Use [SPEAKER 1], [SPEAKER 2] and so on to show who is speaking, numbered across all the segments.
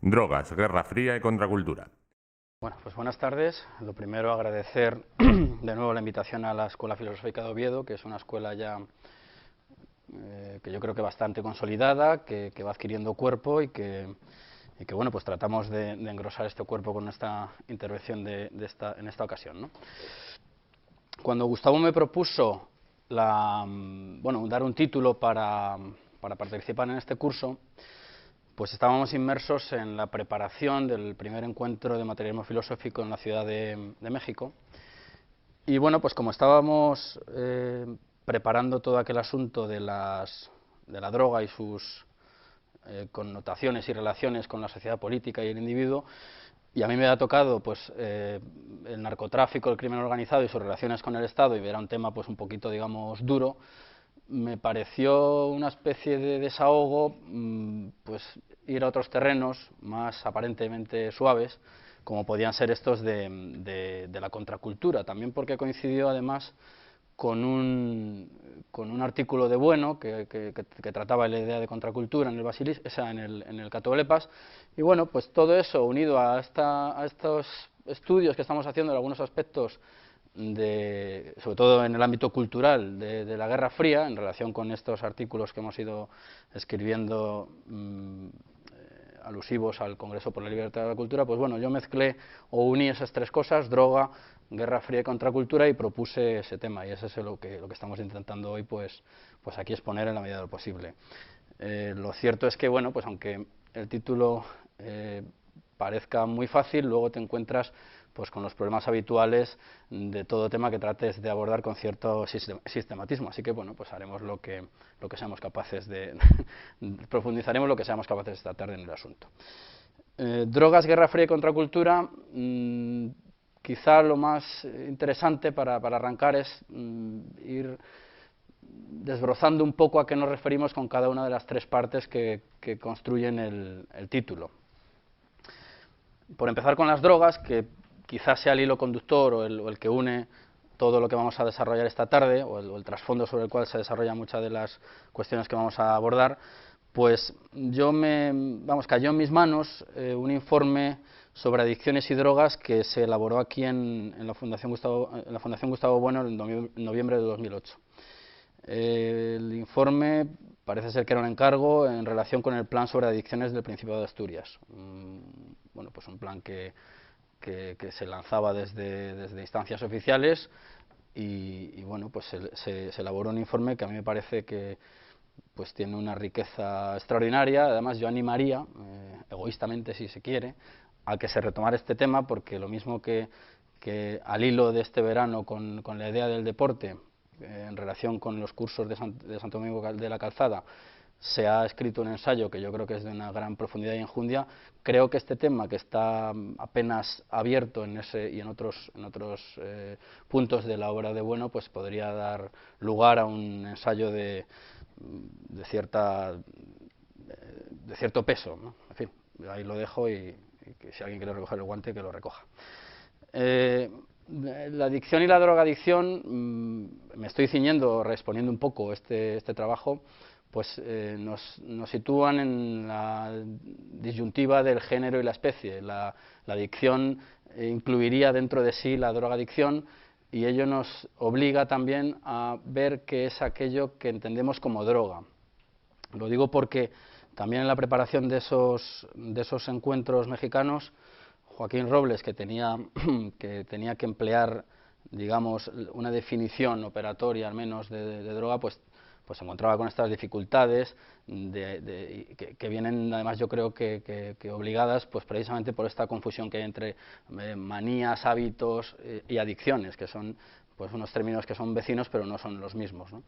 [SPEAKER 1] Drogas, Guerra Fría y Contracultura.
[SPEAKER 2] Bueno, pues buenas tardes. Lo primero, agradecer de nuevo la invitación a la Escuela Filosófica de Oviedo, que es una escuela ya que yo creo que bastante consolidada, que va adquiriendo cuerpo y que bueno, pues tratamos de engrosar este cuerpo con esta intervención en esta ocasión, ¿no? Cuando Gustavo me propuso dar un título para participar en este curso, pues estábamos inmersos en la preparación del primer encuentro de materialismo filosófico en la Ciudad de México. Y bueno, pues como estábamos preparando todo aquel asunto de la droga y sus connotaciones y relaciones con la sociedad política y el individuo, y a mí me ha tocado pues el narcotráfico, el crimen organizado y sus relaciones con el Estado, y era un tema pues un poquito, digamos, duro, me pareció una especie de desahogo, pues ir a otros terrenos más aparentemente suaves, como podían ser estos de la contracultura, también porque coincidió además con un artículo de Bueno que trataba la idea de contracultura en el Basilis, en el Catolepas, y bueno, pues todo eso unido a estos estudios que estamos haciendo en algunos aspectos sobre todo en el ámbito cultural de la Guerra Fría, en relación con estos artículos que hemos ido escribiendo alusivos al Congreso por la Libertad de la Cultura, pues bueno, yo mezclé o uní esas tres cosas: droga, Guerra Fría y contracultura, y propuse ese tema, y ese es lo que estamos intentando hoy pues aquí exponer en la medida de lo posible. Lo cierto es que, bueno, pues aunque el título parezca muy fácil, luego te encuentras pues con los problemas habituales de todo tema que trates de abordar con cierto sistematismo. Así que bueno, pues haremos lo que seamos capaces de profundizaremos lo que seamos capaces esta tarde en el asunto. Drogas, Guerra Fría y Contracultura. Quizá lo más interesante para arrancar es ir desbrozando un poco a qué nos referimos con cada una de las tres partes que construyen el título. Por empezar con las drogas, que quizás sea el hilo conductor o el que une todo lo que vamos a desarrollar esta tarde, o el trasfondo sobre el cual se desarrollan muchas de las cuestiones que vamos a abordar, pues cayó en mis manos un informe sobre adicciones y drogas que se elaboró aquí en la Fundación Gustavo Bueno en noviembre de 2008. El informe parece ser que era un encargo en relación con el plan sobre adicciones del Principado de Asturias. Bueno, pues un plan que se lanzaba desde instancias oficiales y bueno, pues se elaboró un informe que a mí me parece que pues tiene una riqueza extraordinaria. Además, yo animaría, egoístamente si se quiere, a que se retomara este tema, porque lo mismo que al hilo de este verano con la idea del deporte, en relación con los cursos de Santo Domingo de la Calzada, se ha escrito un ensayo que yo creo que es de una gran profundidad y enjundia. Creo que este tema, que está apenas abierto en ese y en otros puntos de la obra de Bueno, pues podría dar lugar a un ensayo de cierto peso, ¿no? En fin, ahí lo dejo y que si alguien quiere recoger el guante, que lo recoja. La adicción y la drogadicción, me estoy ciñendo, respondiendo un poco este trabajo, pues nos sitúan en la disyuntiva del género y la especie. La adicción incluiría dentro de sí la drogadicción, y ello nos obliga también a ver qué es aquello que entendemos como droga. Lo digo porque también en la preparación de esos encuentros mexicanos, Joaquín Robles, que tenía que emplear, digamos, una definición operatoria al menos de droga, pues se encontraba con estas dificultades que vienen, además, yo creo que obligadas pues precisamente por esta confusión que hay entre manías, hábitos y adicciones, que son pues unos términos que son vecinos pero no son los mismos, ¿no?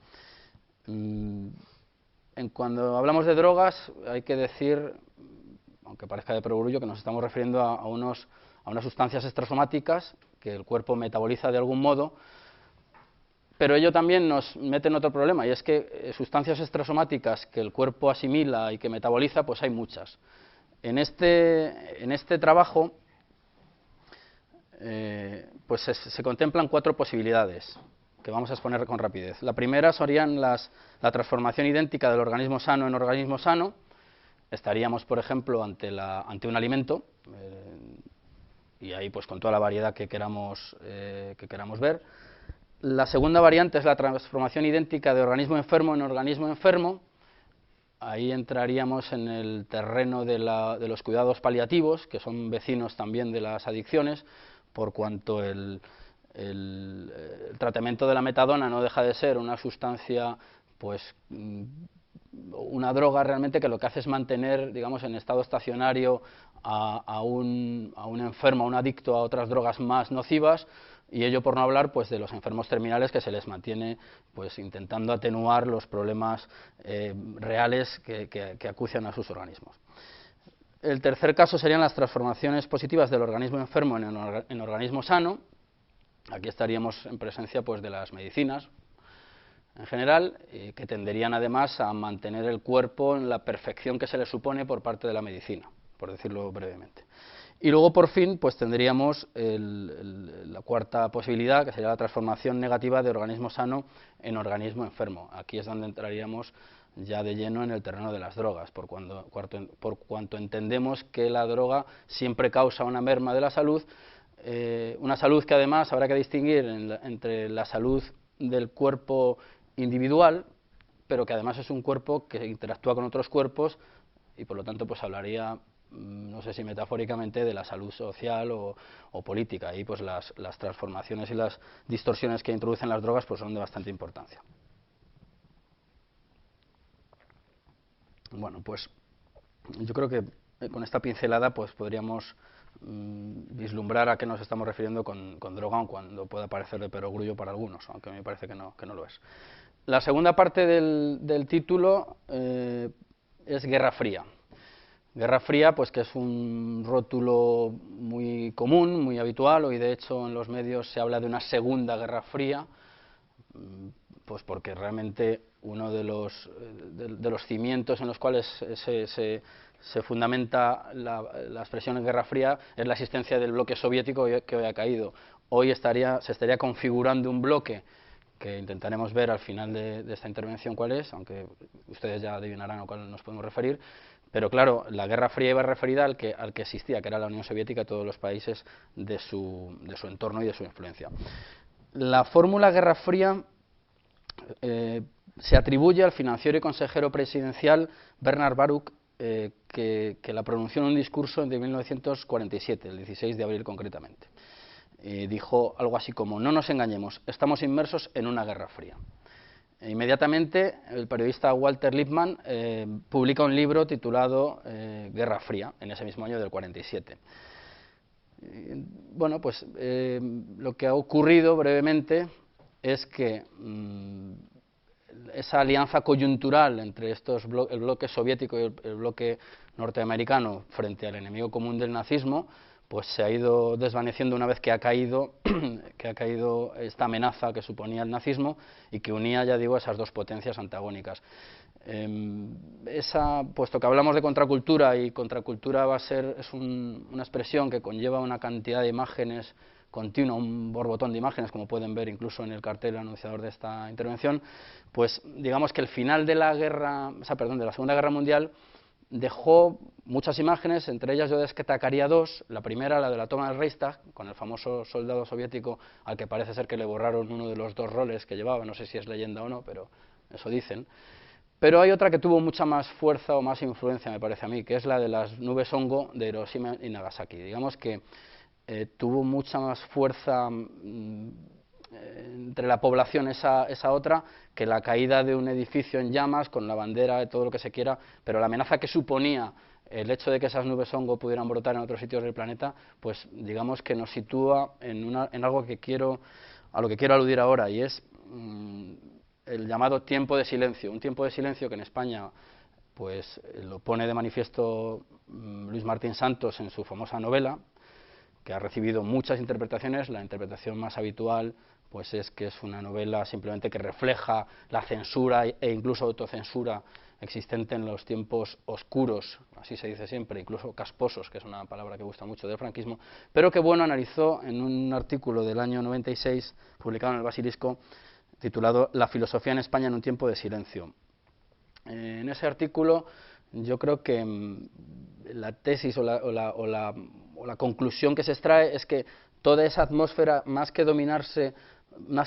[SPEAKER 2] Cuando hablamos de drogas hay que decir, aunque parezca de perogrullo, que nos estamos refiriendo a unas sustancias extrasomáticas que el cuerpo metaboliza de algún modo, pero ello también nos mete en otro problema, y es que sustancias extrasomáticas que el cuerpo asimila y que metaboliza, pues hay muchas. En este trabajo pues se contemplan cuatro posibilidades que vamos a exponer con rapidez. La primera serían la transformación idéntica del organismo sano en organismo sano, estaríamos, por ejemplo, ante un alimento, y ahí pues con toda la variedad que queramos ver. La segunda variante es la transformación idéntica de organismo enfermo en organismo enfermo. Ahí entraríamos en el terreno de los cuidados paliativos, que son vecinos también de las adicciones, por cuanto el tratamiento de la metadona no deja de ser una sustancia, pues una droga realmente que lo que hace es mantener, digamos, en estado estacionario a un enfermo, a un adicto a otras drogas más nocivas, y ello por no hablar pues de los enfermos terminales, que se les mantiene pues intentando atenuar los problemas reales que acucian a sus organismos. El tercer caso serían las transformaciones positivas del organismo enfermo en organismo sano. Aquí estaríamos en presencia pues de las medicinas en general, que tenderían además a mantener el cuerpo en la perfección que se le supone por parte de la medicina, por decirlo brevemente. Y luego, por fin, pues tendríamos la cuarta posibilidad, que sería la transformación negativa de organismo sano en organismo enfermo. Aquí es donde entraríamos ya de lleno en el terreno de las drogas, por cuanto entendemos que la droga siempre causa una merma de la salud, una salud que además habrá que distinguir entre la salud del cuerpo individual, pero que además es un cuerpo que interactúa con otros cuerpos, y por lo tanto pues hablaría, no sé si metafóricamente, de la salud social o política. Ahí pues las transformaciones y las distorsiones que introducen las drogas pues son de bastante importancia. Bueno, pues yo creo que con esta pincelada pues podríamos vislumbrar a qué nos estamos refiriendo con droga, aun cuando pueda parecer de perogrullo para algunos, aunque a mí me parece que no lo es. La segunda parte del título es Guerra Fría. Guerra Fría, pues que es un rótulo muy común, muy habitual. Hoy de hecho en los medios se habla de una segunda Guerra Fría, pues porque realmente uno de los cimientos en los cuales se fundamenta la expresión Guerra Fría es la existencia del bloque soviético que hoy ha caído. Hoy se estaría configurando un bloque que intentaremos ver al final de esta intervención cuál es, aunque ustedes ya adivinarán a cuál nos podemos referir. Pero claro, la Guerra Fría iba referida al que existía, que era la Unión Soviética y todos los países de su entorno y de su influencia. La fórmula Guerra Fría se atribuye al financiero y consejero presidencial Bernard Baruch, que la pronunció en un discurso de 1947, el 16 de abril concretamente. Dijo algo así como: no nos engañemos, estamos inmersos en una Guerra Fría. Inmediatamente el periodista Walter Lippmann publica un libro titulado Guerra Fría, en ese mismo año del 47. Bueno, pues lo que ha ocurrido brevemente es que esa alianza coyuntural entre el bloque soviético y el bloque norteamericano frente al enemigo común del nazismo, pues se ha ido desvaneciendo una vez que ha caído esta amenaza que suponía el nazismo y que unía, ya digo, esas dos potencias antagónicas. Puesto que hablamos de contracultura, y contracultura es una expresión que conlleva una cantidad de imágenes continua, un borbotón de imágenes, como pueden ver incluso en el cartel anunciador de esta intervención, pues digamos que el final de la Segunda Guerra Mundial dejó muchas imágenes. Entre ellas yo destacaría dos. La primera, la de la toma del Reichstag, con el famoso soldado soviético al que parece ser que le borraron uno de los dos roles que llevaba, no sé si es leyenda o no, pero eso dicen. Pero hay otra que tuvo mucha más fuerza o más influencia, me parece a mí, que es la de las nubes hongo de Hiroshima y Nagasaki. Digamos que tuvo mucha más fuerza entre la población esa otra, que la caída de un edificio en llamas con la bandera de todo lo que se quiera, pero la amenaza que suponía el hecho de que esas nubes hongo pudieran brotar en otros sitios del planeta, pues digamos que nos sitúa en algo a lo que quiero aludir ahora, y es el llamado tiempo de silencio. Un tiempo de silencio que en España pues lo pone de manifiesto Luis Martín Santos en su famosa novela, que ha recibido muchas interpretaciones. La interpretación más habitual pues es que es una novela simplemente que refleja la censura e incluso autocensura existente en los tiempos oscuros, así se dice siempre, incluso casposos, que es una palabra que gusta mucho del franquismo, pero que Bueno analizó en un artículo del año 96, publicado en el Basilisco, titulado La filosofía en España en un tiempo de silencio. En ese artículo yo creo que la tesis o la conclusión que se extrae es que toda esa atmósfera, más que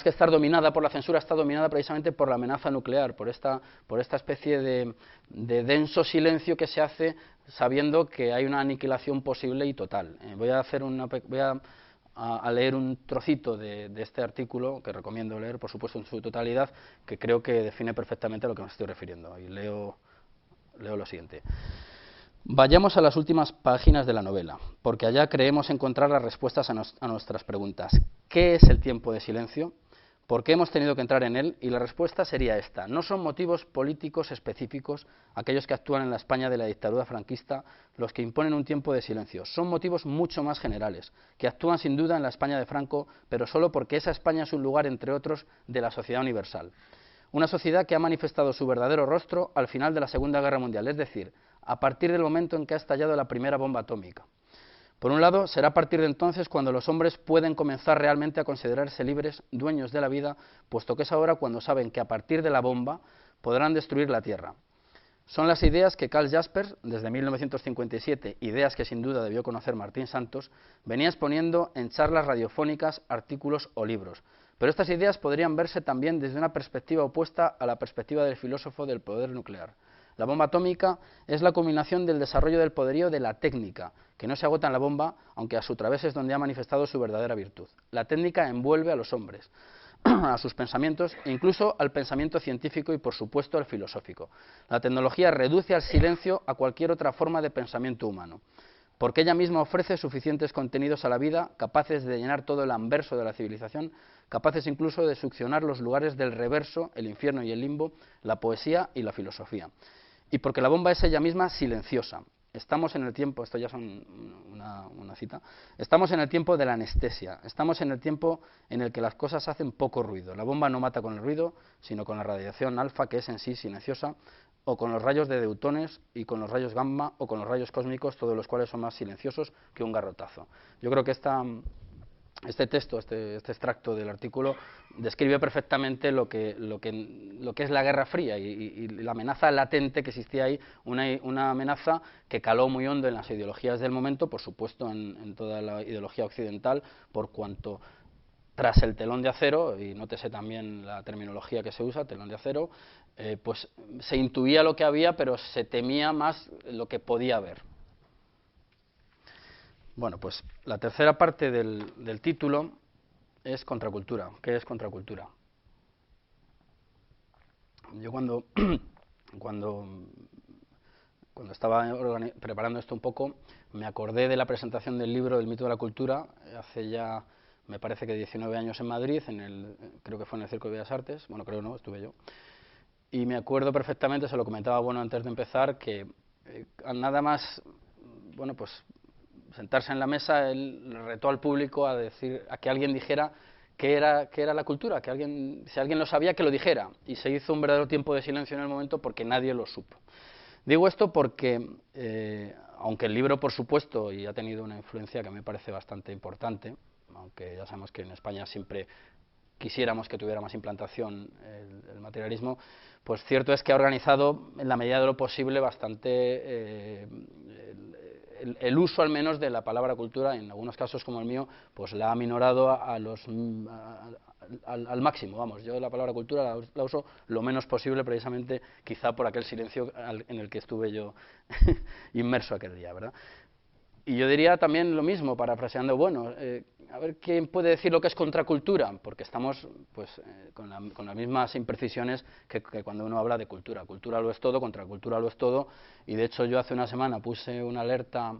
[SPEAKER 2] estar dominada por la censura, está dominada precisamente por la amenaza nuclear, por esta especie de denso silencio que se hace sabiendo que hay una aniquilación posible y total. Voy a leer un trocito de este artículo, que recomiendo leer, por supuesto, en su totalidad, que creo que define perfectamente a lo que me estoy refiriendo. Y leo lo siguiente. Vayamos a las últimas páginas de la novela, porque allá creemos encontrar las respuestas a nuestras preguntas. ¿Qué es el tiempo de silencio? ¿Por qué hemos tenido que entrar en él? Y la respuesta sería esta. No son motivos políticos específicos, aquellos que actúan en la España de la dictadura franquista, los que imponen un tiempo de silencio. Son motivos mucho más generales, que actúan sin duda en la España de Franco, pero solo porque esa España es un lugar, entre otros, de la sociedad universal. Una sociedad que ha manifestado su verdadero rostro al final de la Segunda Guerra Mundial, es decir, a partir del momento en que ha estallado la primera bomba atómica. Por un lado, será a partir de entonces cuando los hombres pueden comenzar realmente a considerarse libres, dueños de la vida, puesto que es ahora cuando saben que a partir de la bomba podrán destruir la Tierra. Son las ideas que Karl Jaspers, desde 1957, ideas que sin duda debió conocer Martín Santos, venía exponiendo en charlas radiofónicas, artículos o libros. Pero estas ideas podrían verse también desde una perspectiva opuesta a la perspectiva del filósofo del poder nuclear. La bomba atómica es la culminación del desarrollo del poderío de la técnica, que no se agota en la bomba, aunque a su través es donde ha manifestado su verdadera virtud. La técnica envuelve a los hombres, a sus pensamientos e incluso al pensamiento científico y, por supuesto, al filosófico. La tecnología reduce al silencio a cualquier otra forma de pensamiento humano, porque ella misma ofrece suficientes contenidos a la vida, capaces de llenar todo el anverso de la civilización, capaces incluso de succionar los lugares del reverso, el infierno y el limbo, la poesía y la filosofía. Y porque la bomba es ella misma silenciosa. Estamos en el tiempo, esto ya son una cita, estamos en el tiempo de la anestesia, estamos en el tiempo en el que las cosas hacen poco ruido. La bomba no mata con el ruido, sino con la radiación alfa, que es en sí silenciosa, o con los rayos de deutones y con los rayos gamma o con los rayos cósmicos, todos los cuales son más silenciosos que un garrotazo. Yo creo que este texto, este extracto del artículo, describe perfectamente lo que es la Guerra Fría y la amenaza latente que existía ahí, una amenaza que caló muy hondo en las ideologías del momento, por supuesto en toda la ideología occidental, por cuanto tras el telón de acero, y nótese también la terminología que se usa, telón de acero, pues se intuía lo que había, pero se temía más lo que podía haber. Bueno, pues la tercera parte del título es contracultura. ¿Qué es contracultura? Yo cuando estaba preparando esto un poco, me acordé de la presentación del libro El mito de la cultura, hace ya, me parece que 19 años en Madrid, creo que fue en el Circo de Bellas Artes, bueno, creo no, estuve yo, y me acuerdo perfectamente, se lo comentaba bueno antes de empezar, que nada más, bueno, pues sentarse en la mesa, él retó al público a que alguien dijera qué era la cultura, si alguien lo sabía, que lo dijera. Y se hizo un verdadero tiempo de silencio en el momento porque nadie lo supo. Digo esto porque, aunque el libro, por supuesto, y ha tenido una influencia que me parece bastante importante, aunque ya sabemos que en España siempre quisiéramos que tuviera más implantación el materialismo, pues cierto es que ha organizado, en la medida de lo posible, bastante el uso al menos de la palabra cultura, en algunos casos como el mío, pues la ha minorado al máximo, vamos. Yo la palabra cultura la uso lo menos posible, precisamente quizá por aquel silencio en el que estuve yo inmerso aquel día, ¿verdad? Y yo diría también lo mismo, parafraseando, bueno, a ver quién puede decir lo que es contracultura, porque estamos pues con las mismas imprecisiones que cuando uno habla de cultura. Cultura lo es todo, contracultura lo es todo, y de hecho yo hace una semana puse una alerta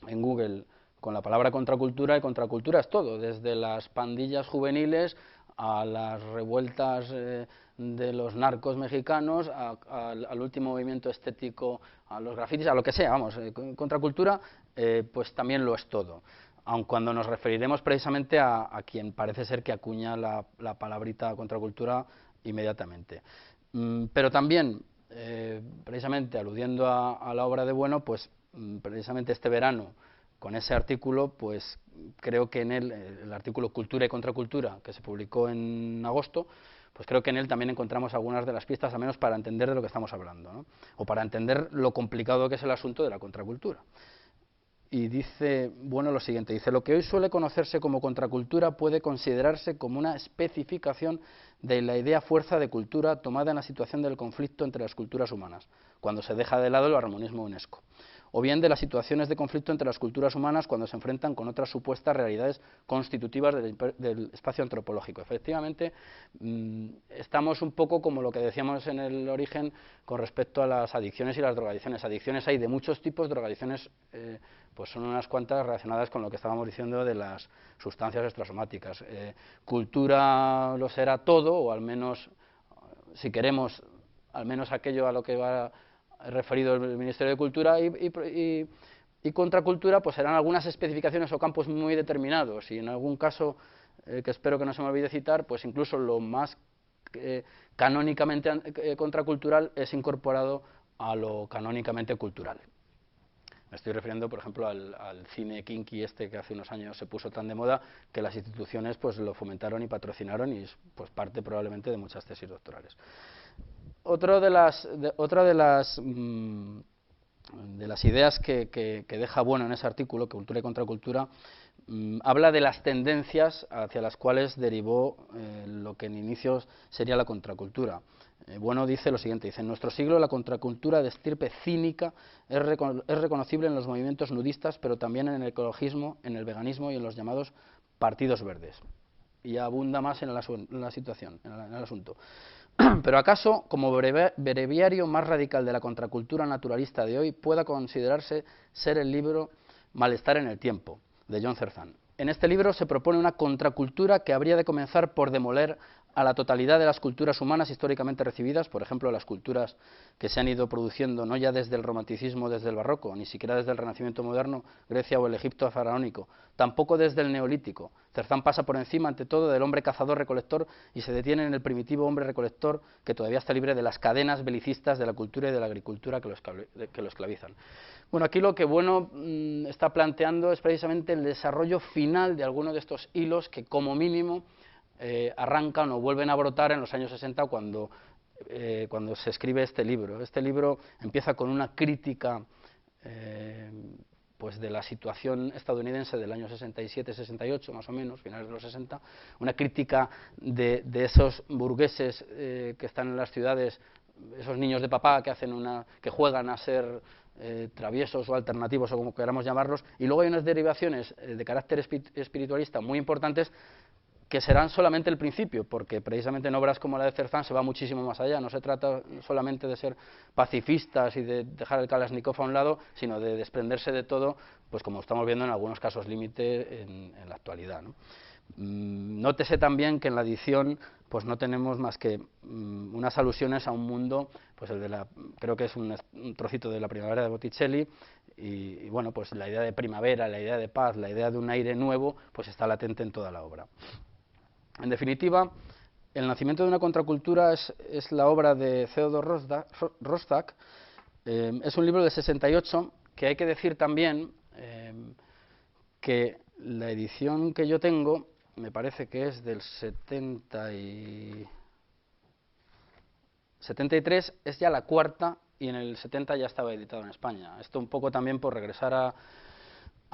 [SPEAKER 2] en Google con la palabra contracultura, y contracultura es todo, desde las pandillas juveniles a las revueltas de los narcos mexicanos, al último movimiento estético, a los grafitis, a lo que sea, vamos, contracultura pues también lo es todo, aun cuando nos referiremos precisamente a quien parece ser que acuña la palabrita contracultura inmediatamente. Pero también, precisamente aludiendo a la obra de Bueno, pues precisamente este verano, con ese artículo, pues creo que en el artículo Cultura y Contracultura, que se publicó en agosto, pues creo que en él también encontramos algunas de las pistas, al menos para entender de lo que estamos hablando, ¿no? O para entender lo complicado que es el asunto de la contracultura. Y dice, bueno, lo siguiente, dice, lo que hoy suele conocerse como contracultura puede considerarse como una especificación de la idea fuerza de cultura tomada en la situación del conflicto entre las culturas humanas, cuando se deja de lado el armonismo UNESCO, o bien de las situaciones de conflicto entre las culturas humanas cuando se enfrentan con otras supuestas realidades constitutivas del espacio antropológico. Efectivamente, estamos un poco como lo que decíamos en el origen con respecto a las adicciones y las drogadicciones. Adicciones hay de muchos tipos, drogadicciones pues son unas cuantas relacionadas con lo que estábamos diciendo de las sustancias extrasomáticas. Cultura lo será todo, o al menos, si queremos, al menos aquello a lo que va referido el Ministerio de Cultura, y contracultura pues serán algunas especificaciones o campos muy determinados, y en algún caso, que espero que no se me olvide citar, pues incluso lo más canónicamente contracultural es incorporado a lo canónicamente cultural. Me estoy refiriendo, por ejemplo, al cine kinky que hace unos años se puso tan de moda, que las instituciones pues lo fomentaron y patrocinaron, y es pues parte probablemente de muchas tesis doctorales. Otra de las ideas que deja bueno en ese artículo, Cultura y Contracultura, habla de las tendencias hacia las cuales derivó lo que en inicios sería la contracultura. Bueno, dice lo siguiente, dice, en nuestro siglo la contracultura de estirpe cínica es reconocible en los movimientos nudistas, pero también en el ecologismo, en el veganismo y en los llamados partidos verdes. Y abunda más en la situación, en el asunto. Pero acaso, como breviario más radical de la contracultura naturalista de hoy, pueda considerarse ser el libro Malestar en el tiempo, de John Zerzan. En este libro se propone una contracultura que habría de comenzar por demoler a la totalidad de las culturas humanas históricamente recibidas, por ejemplo, las culturas que se han ido produciendo no ya desde el romanticismo, desde el barroco, ni siquiera desde el Renacimiento moderno, Grecia o el Egipto faraónico, tampoco desde el neolítico. Zerzan pasa por encima, ante todo, del hombre cazador-recolector y se detiene en el primitivo hombre recolector que todavía está libre de las cadenas belicistas de la cultura y de la agricultura que lo esclavizan. Bueno, aquí lo que Bueno está planteando es precisamente el desarrollo final de algunos de estos hilos que, como mínimo, arrancan o vuelven a brotar en los años 60 cuando se escribe este libro. Este libro empieza con una crítica pues de la situación estadounidense del año 67-68, más o menos, finales de los 60, una crítica de esos burgueses que están en las ciudades, esos niños de papá que juegan a ser traviesos o alternativos, o como queramos llamarlos, y luego hay unas derivaciones de carácter espiritualista muy importantes que serán solamente el principio, porque precisamente en obras como la de Zerzan se va muchísimo más allá. No se trata solamente de ser pacifistas y de dejar el Kalashnikov a un lado, sino de desprenderse de todo, pues como estamos viendo en algunos casos límite en la actualidad, ¿no? Nótese también que en la edición pues no tenemos más que unas alusiones a un mundo, pues creo que es un trocito de La primavera de Botticelli, y bueno, pues la idea de primavera, la idea de paz, la idea de un aire nuevo, pues está latente en toda la obra. En definitiva, El nacimiento de una contracultura es la obra de Theodor Roszak. Es un libro de 68, que hay que decir también que la edición que yo tengo, me parece que es del 73, es ya la cuarta, y en el 70 ya estaba editado en España. Esto un poco también por regresar a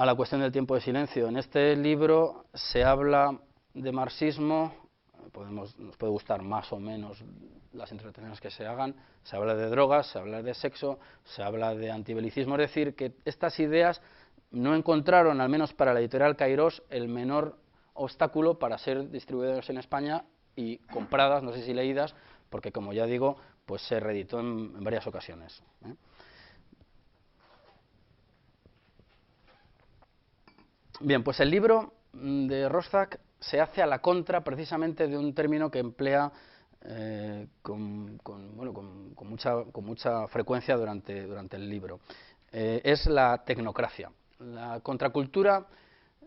[SPEAKER 2] la cuestión del tiempo de silencio. En este libro se habla de marxismo, nos puede gustar más o menos las interpretaciones que se hagan, se habla de drogas, se habla de sexo, se habla de antibelicismo, es decir, que estas ideas no encontraron, al menos para la editorial Kairos, el menor obstáculo para ser distribuidas en España y compradas, no sé si leídas, porque como ya digo, pues se reeditó en varias ocasiones. Bien, pues el libro de Roszak se hace a la contra precisamente de un término que emplea con mucha frecuencia durante el libro. Es la tecnocracia. La contracultura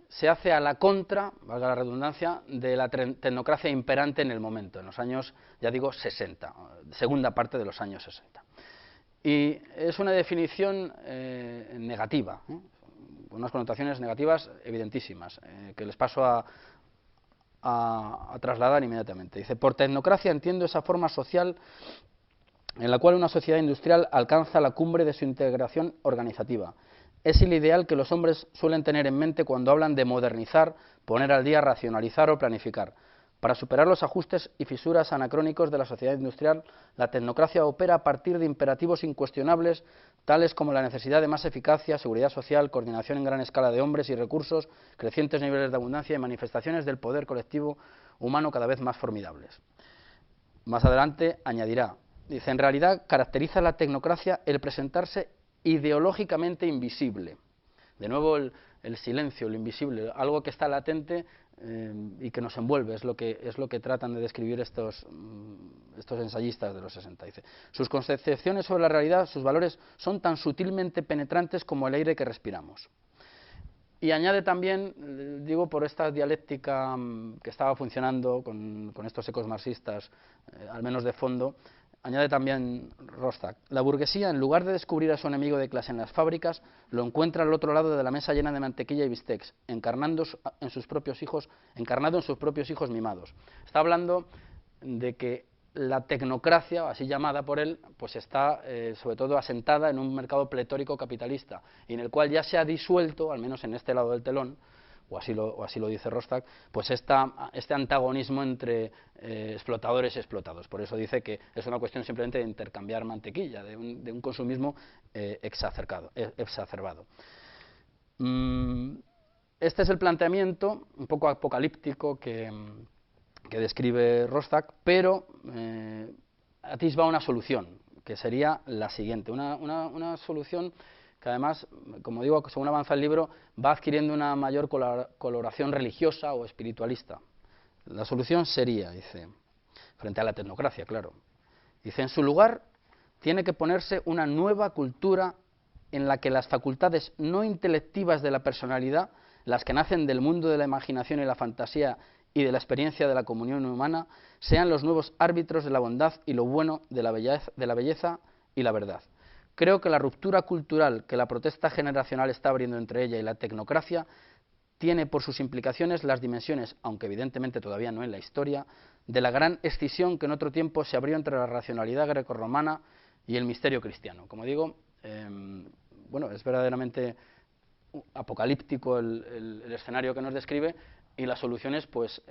[SPEAKER 2] se hace a la contra, valga la redundancia, de la tecnocracia imperante en el momento, en los años, ya digo, 60, segunda parte de los años 60. Y es una definición negativa, con unas connotaciones negativas evidentísimas, que les paso a a trasladar inmediatamente. Dice, por tecnocracia entiendo esa forma social en la cual una sociedad industrial alcanza la cumbre de su integración organizativa. Es el ideal que los hombres suelen tener en mente cuando hablan de modernizar, poner al día, racionalizar o planificar. Para superar los ajustes y fisuras anacrónicos de la sociedad industrial, la tecnocracia opera a partir de imperativos incuestionables, tales como la necesidad de más eficacia, seguridad social, coordinación en gran escala de hombres y recursos, crecientes niveles de abundancia y manifestaciones del poder colectivo humano cada vez más formidables. Más adelante añadirá, dice, en realidad caracteriza la tecnocracia el presentarse ideológicamente invisible. De nuevo el silencio, lo invisible, algo que está latente y que nos envuelve, es lo que tratan de describir estos ensayistas de los 60. Dice, sus concepciones sobre la realidad, sus valores, son tan sutilmente penetrantes como el aire que respiramos. Y añade también, digo, por esta dialéctica que estaba funcionando con estos ecos marxistas, al menos de fondo, añade también Rostock, la burguesía, en lugar de descubrir a su enemigo de clase en las fábricas, lo encuentra al otro lado de la mesa llena de mantequilla y bistecs, encarnado en sus propios hijos mimados. Está hablando de que la tecnocracia, así llamada por él, pues está sobre todo asentada en un mercado pletórico capitalista, y en el cual ya se ha disuelto, al menos en este lado del telón, o así lo dice Rostock, pues este antagonismo entre explotadores y explotados. Por eso dice que es una cuestión simplemente de intercambiar mantequilla, de un consumismo exacerbado. Este es el planteamiento un poco apocalíptico que describe Rostock, pero atisba una solución, que sería la siguiente, una solución que además, como digo, según avanza el libro, va adquiriendo una mayor coloración religiosa o espiritualista. La solución sería, dice, frente a la tecnocracia, claro, dice, en su lugar tiene que ponerse una nueva cultura en la que las facultades no intelectivas de la personalidad, las que nacen del mundo de la imaginación y la fantasía y de la experiencia de la comunión humana, sean los nuevos árbitros de la bondad y lo bueno, de la belleza y la verdad. Creo que la ruptura cultural que la protesta generacional está abriendo entre ella y la tecnocracia tiene por sus implicaciones las dimensiones, aunque evidentemente todavía no en la historia, de la gran escisión que en otro tiempo se abrió entre la racionalidad grecorromana y el misterio cristiano. Como digo, bueno, es verdaderamente apocalíptico el escenario que nos describe, y las soluciones pues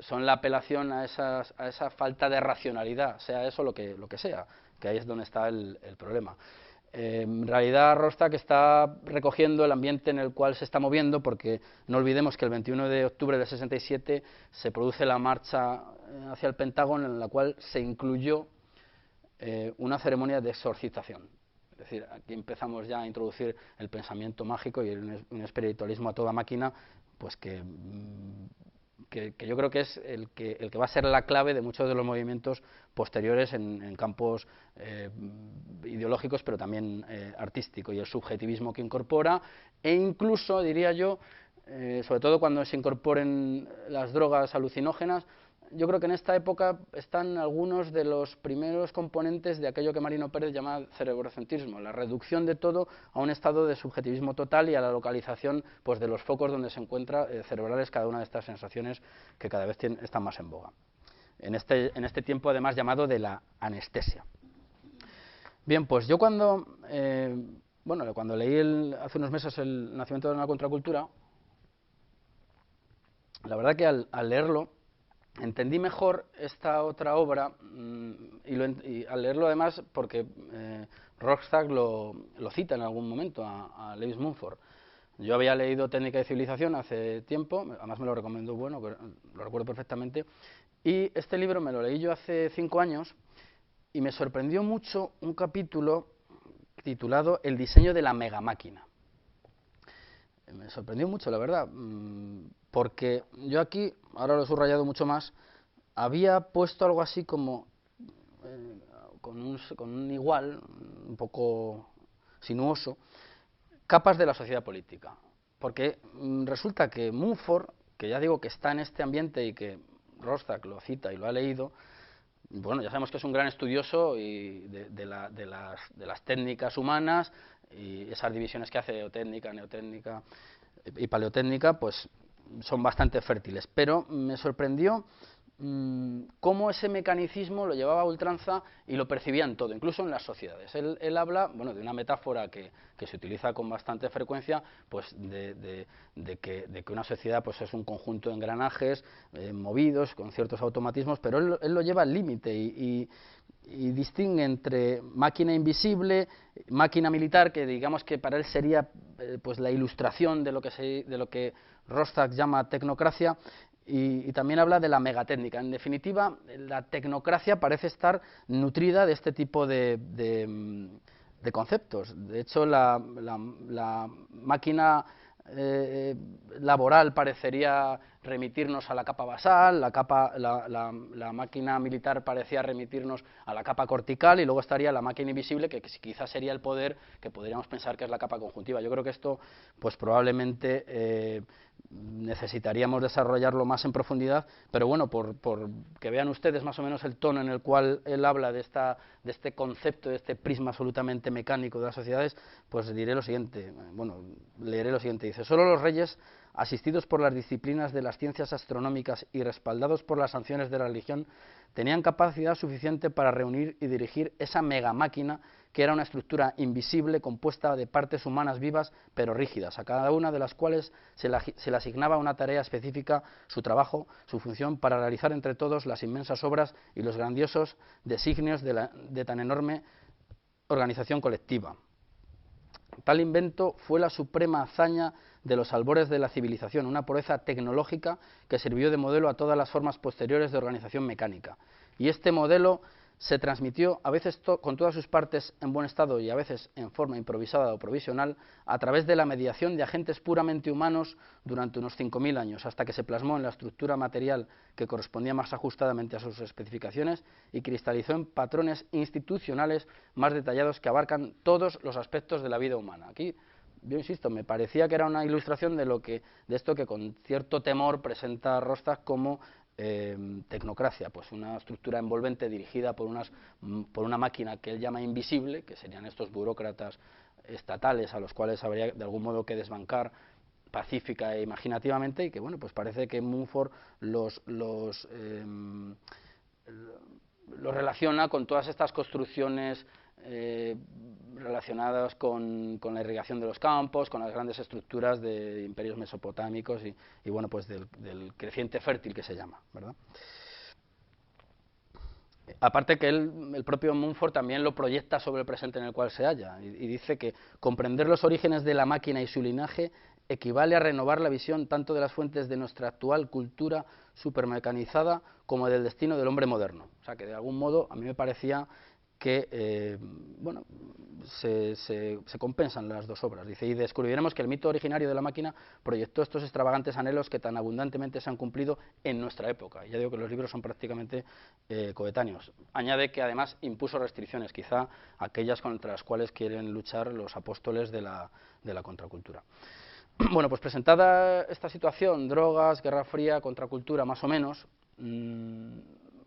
[SPEAKER 2] son la apelación a esa falta de racionalidad, sea eso lo que sea, que ahí es donde está el problema. En realidad Rostock está recogiendo el ambiente en el cual se está moviendo, porque no olvidemos que el 21 de octubre del 67 se produce la marcha hacia el Pentágono, en la cual se incluyó una ceremonia de exorcización. Es decir, aquí empezamos ya a introducir el pensamiento mágico y un espiritualismo a toda máquina, pues que yo creo que es el que va a ser la clave de muchos de los movimientos posteriores en campos ideológicos, pero también artístico, y el subjetivismo que incorpora, e incluso, diría yo, sobre todo cuando se incorporen las drogas alucinógenas, yo creo que en esta época están algunos de los primeros componentes de aquello que Marino Pérez llama cerebrocentrismo, la reducción de todo a un estado de subjetivismo total y a la localización pues, de los focos donde se encuentra cerebrales cada una de estas sensaciones que cada vez están más en boga. En este tiempo, además, llamado de la anestesia. Bien, pues yo cuando leí hace unos meses El nacimiento de una contracultura, la verdad que al leerlo entendí mejor esta otra obra, y al leerlo además porque Rostock lo cita en algún momento a Lewis Mumford. Yo había leído Técnica de civilización hace tiempo, además me lo recomendó, bueno, lo recuerdo perfectamente, y este libro me lo leí yo hace 5 años y me sorprendió mucho un capítulo titulado El diseño de la megamáquina. Me sorprendió mucho, la verdad, porque yo aquí, ahora lo he subrayado mucho más, había puesto algo así como, con un igual, un poco sinuoso, capas de la sociedad política. Porque resulta que Mumford, que ya digo que está en este ambiente y que Rostock lo cita y lo ha leído, bueno, ya sabemos que es un gran estudioso y de las técnicas humanas y esas divisiones que hace, técnica, neotécnica y paleotécnica, pues son bastante fértiles, pero me sorprendió cómo ese mecanicismo lo llevaba a ultranza y lo percibían todo, incluso en las sociedades. Él habla, bueno, de una metáfora que se utiliza con bastante frecuencia, pues de que una sociedad pues es un conjunto de engranajes movidos con ciertos automatismos, pero él lo lleva al límite y distingue entre máquina invisible, máquina militar, que digamos que para él sería pues la ilustración de lo que Rostock llama tecnocracia, y también habla de la megatécnica. En definitiva, la tecnocracia parece estar nutrida de este tipo de conceptos. De hecho, la máquina laboral parecería remitirnos a la capa basal, la máquina militar parecía remitirnos a la capa cortical, y luego estaría la máquina invisible, que quizás sería el poder, que podríamos pensar que es la capa conjuntiva. Yo creo que esto pues probablemente necesitaríamos desarrollarlo más en profundidad, pero bueno, por que vean ustedes más o menos el tono en el cual él habla de este concepto, de este prisma absolutamente mecánico de las sociedades, pues diré lo siguiente, bueno, leeré lo siguiente. Dice: solo los reyes, asistidos por las disciplinas de las ciencias astronómicas y respaldados por las sanciones de la religión, tenían capacidad suficiente para reunir y dirigir esa megamáquina, que era una estructura invisible compuesta de partes humanas vivas pero rígidas, a cada una de las cuales se le asignaba una tarea específica, su trabajo, su función, para realizar entre todos las inmensas obras y los grandiosos designios de tan enorme organización colectiva. Tal invento fue la suprema hazaña de los albores de la civilización, una proeza tecnológica que sirvió de modelo a todas las formas posteriores de organización mecánica. Y este modelo se transmitió, a veces con todas sus partes en buen estado y a veces en forma improvisada o provisional, a través de la mediación de agentes puramente humanos durante unos 5000 años, hasta que se plasmó en la estructura material que correspondía más ajustadamente a sus especificaciones y cristalizó en patrones institucionales más detallados que abarcan todos los aspectos de la vida humana. Aquí, yo insisto, me parecía que era una ilustración de esto que con cierto temor presenta Rostock como tecnocracia, pues una estructura envolvente dirigida por una máquina que él llama invisible, que serían estos burócratas estatales a los cuales habría de algún modo que desbancar pacífica e imaginativamente, y que bueno, pues parece que Mumford los relaciona con todas estas construcciones relacionadas con la irrigación de los campos, con las grandes estructuras de imperios mesopotámicos y bueno, pues del creciente fértil que se llama, ¿verdad? Aparte que el propio Mumford también lo proyecta sobre el presente en el cual se halla, y dice que comprender los orígenes de la máquina y su linaje equivale a renovar la visión tanto de las fuentes de nuestra actual cultura supermecanizada como del destino del hombre moderno. O sea que de algún modo a mí me parecía que bueno, se compensan las dos obras. Dice: y descubriremos que el mito originario de la máquina proyectó estos extravagantes anhelos que tan abundantemente se han cumplido en nuestra época. Y ya digo que los libros son prácticamente coetáneos. Añade que además impuso restricciones, quizá aquellas contra las cuales quieren luchar los apóstoles de la contracultura. Bueno, pues presentada esta situación, drogas, guerra fría, contracultura, más o menos,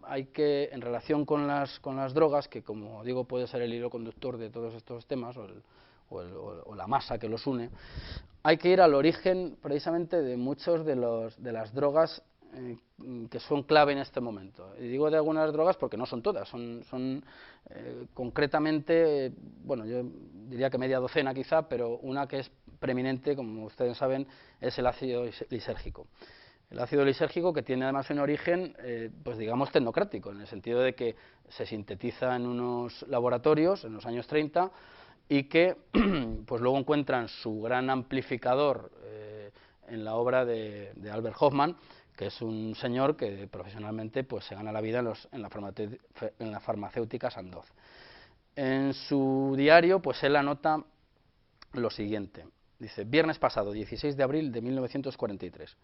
[SPEAKER 2] hay que, en relación con las drogas, que como digo puede ser el hilo conductor de todos estos temas, o la masa que los une, hay que ir al origen precisamente de muchos de las drogas que son clave en este momento. Y digo de algunas drogas porque no son todas, son concretamente, bueno, yo diría que media docena quizá, pero una que es preeminente, como ustedes saben, es el ácido lisérgico. El ácido lisérgico, que tiene además un origen, pues digamos, tecnocrático, en el sentido de que se sintetiza en unos laboratorios en los años 30 y que pues luego encuentran su gran amplificador en la obra de Albert Hofmann, que es un señor que profesionalmente pues se gana la vida en la farmacéutica Sandoz. En su diario pues él anota lo siguiente. Dice: viernes pasado, 16 de abril de 1943.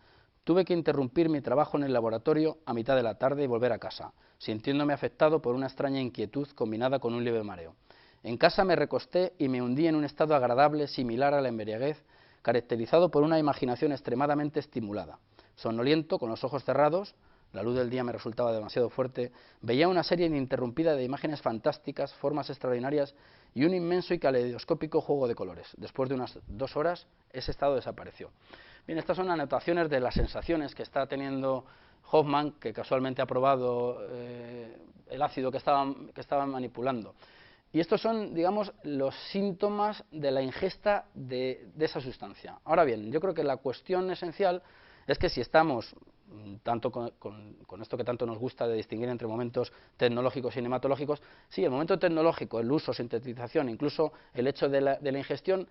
[SPEAKER 2] Tuve que interrumpir mi trabajo en el laboratorio a mitad de la tarde y volver a casa, sintiéndome afectado por una extraña inquietud combinada con un leve mareo. En casa me recosté y me hundí en un estado agradable similar a la embriaguez, caracterizado por una imaginación extremadamente estimulada. Sonoliento, con los ojos cerrados, la luz del día me resultaba demasiado fuerte, veía una serie ininterrumpida de imágenes fantásticas, formas extraordinarias y un inmenso y caleidoscópico juego de colores. Después de unas 2 horas, ese estado desapareció. Bien, estas son anotaciones de las sensaciones que está teniendo Hoffman, que casualmente ha probado el ácido que estaba manipulando. Y estos son, digamos, los síntomas de la ingesta de esa sustancia. Ahora bien, yo creo que la cuestión esencial es que si estamos, tanto con esto que tanto nos gusta de distinguir entre momentos tecnológicos y cinematológicos, sí, el momento tecnológico, el uso, sintetización, incluso el hecho de la ingestión,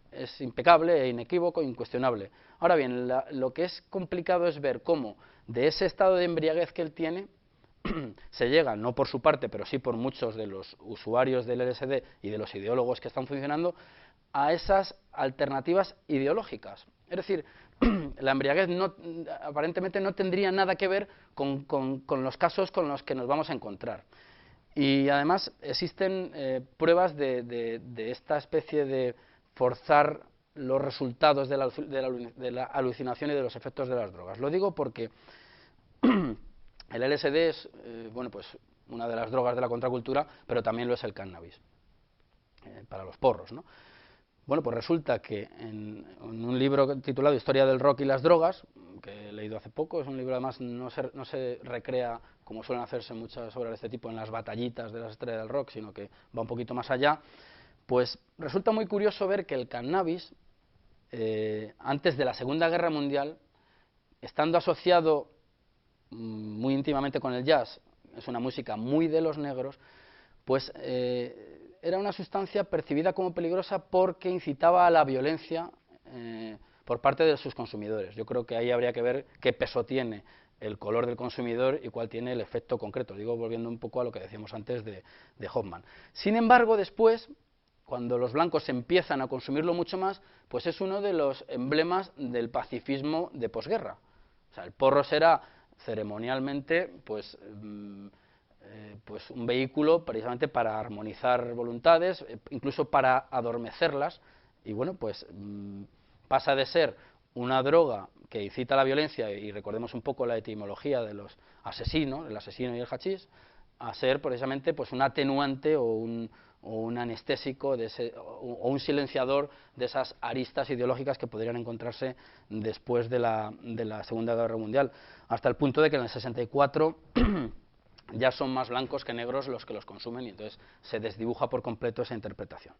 [SPEAKER 2] es impecable e inequívoco, incuestionable. Ahora bien, lo que es complicado es ver cómo de ese estado de embriaguez que él tiene se llega, no por su parte, pero sí por muchos de los usuarios del LSD y de los ideólogos que están funcionando, a esas alternativas ideológicas. Es decir, la embriaguez aparentemente no tendría nada que ver con los casos con los que nos vamos a encontrar. Y además existen pruebas de esta especie de forzar los resultados de la alucinación y de los efectos de las drogas. Lo digo porque el LSD es bueno, pues una de las drogas de la contracultura, pero también lo es el cannabis, para los porros, ¿no? Bueno, pues resulta que en un libro titulado Historia del rock y las drogas, que he leído hace poco, es un libro además no se recrea, como suelen hacerse muchas obras de este tipo, en las batallitas de las estrellas del rock, sino que va un poquito más allá, pues resulta muy curioso ver que el cannabis, antes de la Segunda Guerra Mundial, estando asociado muy íntimamente con el jazz, es una música muy de los negros, pues era una sustancia percibida como peligrosa porque incitaba a la violencia por parte de sus consumidores. Yo creo que ahí habría que ver qué peso tiene el color del consumidor y cuál tiene el efecto concreto. Digo, volviendo un poco a lo que decíamos antes de Hoffman. Sin embargo, después, cuando los blancos empiezan a consumirlo mucho más, pues es uno de los emblemas del pacifismo de posguerra. O sea, el porro será ceremonialmente pues un vehículo precisamente para armonizar voluntades, incluso para adormecerlas, y bueno, pues pasa de ser una droga que incita a la violencia, y recordemos un poco la etimología de los asesinos, el asesino y el hachís, a ser precisamente pues un atenuante o un anestésico o un silenciador de esas aristas ideológicas que podrían encontrarse después de la Segunda Guerra Mundial, hasta el punto de que en el 64 ya son más blancos que negros los que los consumen, y entonces se desdibuja por completo esa interpretación.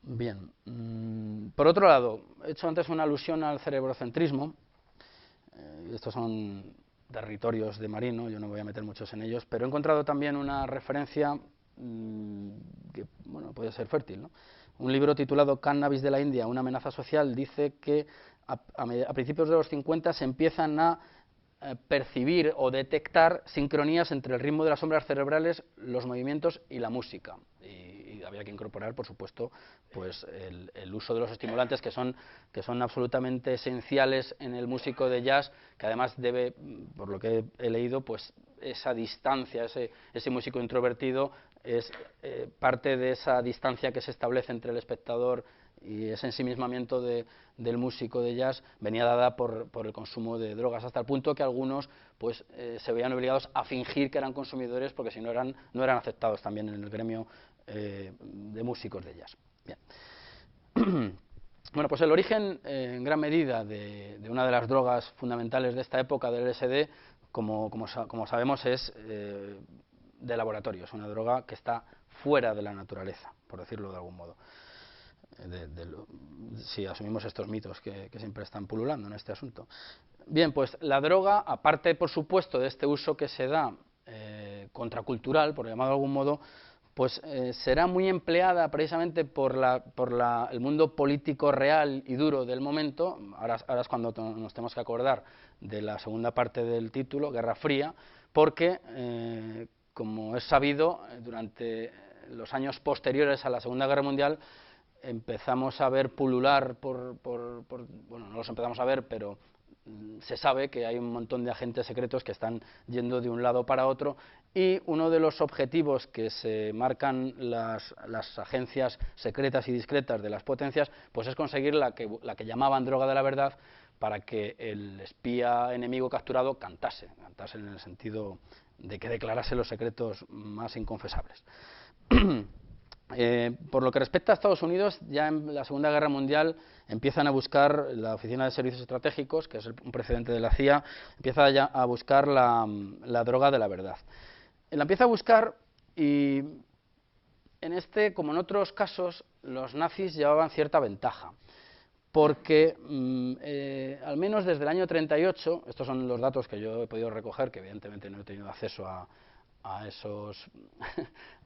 [SPEAKER 2] Bien, por otro lado, he hecho antes una alusión al cerebrocentrismo, estos son territorios de Marino, yo no voy a meter muchos en ellos, pero he encontrado también una referencia que bueno, puede ser fértil, ¿no? Un libro titulado Cannabis de la India, una amenaza social, dice que a principios de los 50 se empiezan a percibir o detectar sincronías entre el ritmo de las ondas cerebrales, los movimientos y la música. Y había que incorporar, por supuesto, pues el uso de los estimulantes que son absolutamente esenciales en el músico de jazz, que además debe, por lo que he leído, pues esa distancia, ese músico introvertido es parte de esa distancia que se establece entre el espectador y ese ensimismamiento del músico de jazz venía dada por el consumo de drogas, hasta el punto que algunos pues se veían obligados a fingir que eran consumidores, porque si no eran aceptados también en el gremio de músicos de jazz. Bien. Bueno, pues el origen en gran medida de una de las drogas fundamentales de esta época, del LSD, como sabemos, es de laboratorio. Es una droga que está fuera de la naturaleza, por decirlo de algún modo. Si asumimos estos mitos que siempre están pululando en este asunto. Bien, pues la droga, aparte por supuesto de este uso que se da contracultural, por llamarlo de algún modo, pues será muy empleada precisamente por el mundo político real y duro del momento. Ahora es cuando nos tenemos que acordar de la segunda parte del título, Guerra Fría, porque, como es sabido, durante los años posteriores a la Segunda Guerra Mundial, empezamos a ver pulular bueno, no los empezamos a ver, pero se sabe que hay un montón de agentes secretos que están yendo de un lado para otro, y uno de los objetivos que se marcan las agencias secretas y discretas de las potencias, pues es conseguir la que llamaban droga de la verdad, para que el espía enemigo capturado cantase en el sentido de que declarase los secretos más inconfesables. Por lo que respecta a Estados Unidos, ya en la Segunda Guerra Mundial empiezan a buscar, la Oficina de Servicios Estratégicos, que es un precedente de la CIA, empieza ya a buscar la droga de la verdad. La empieza a buscar y en este, como en otros casos, los nazis llevaban cierta ventaja, porque al menos desde el año 38, estos son los datos que yo he podido recoger, que evidentemente no he tenido acceso a esos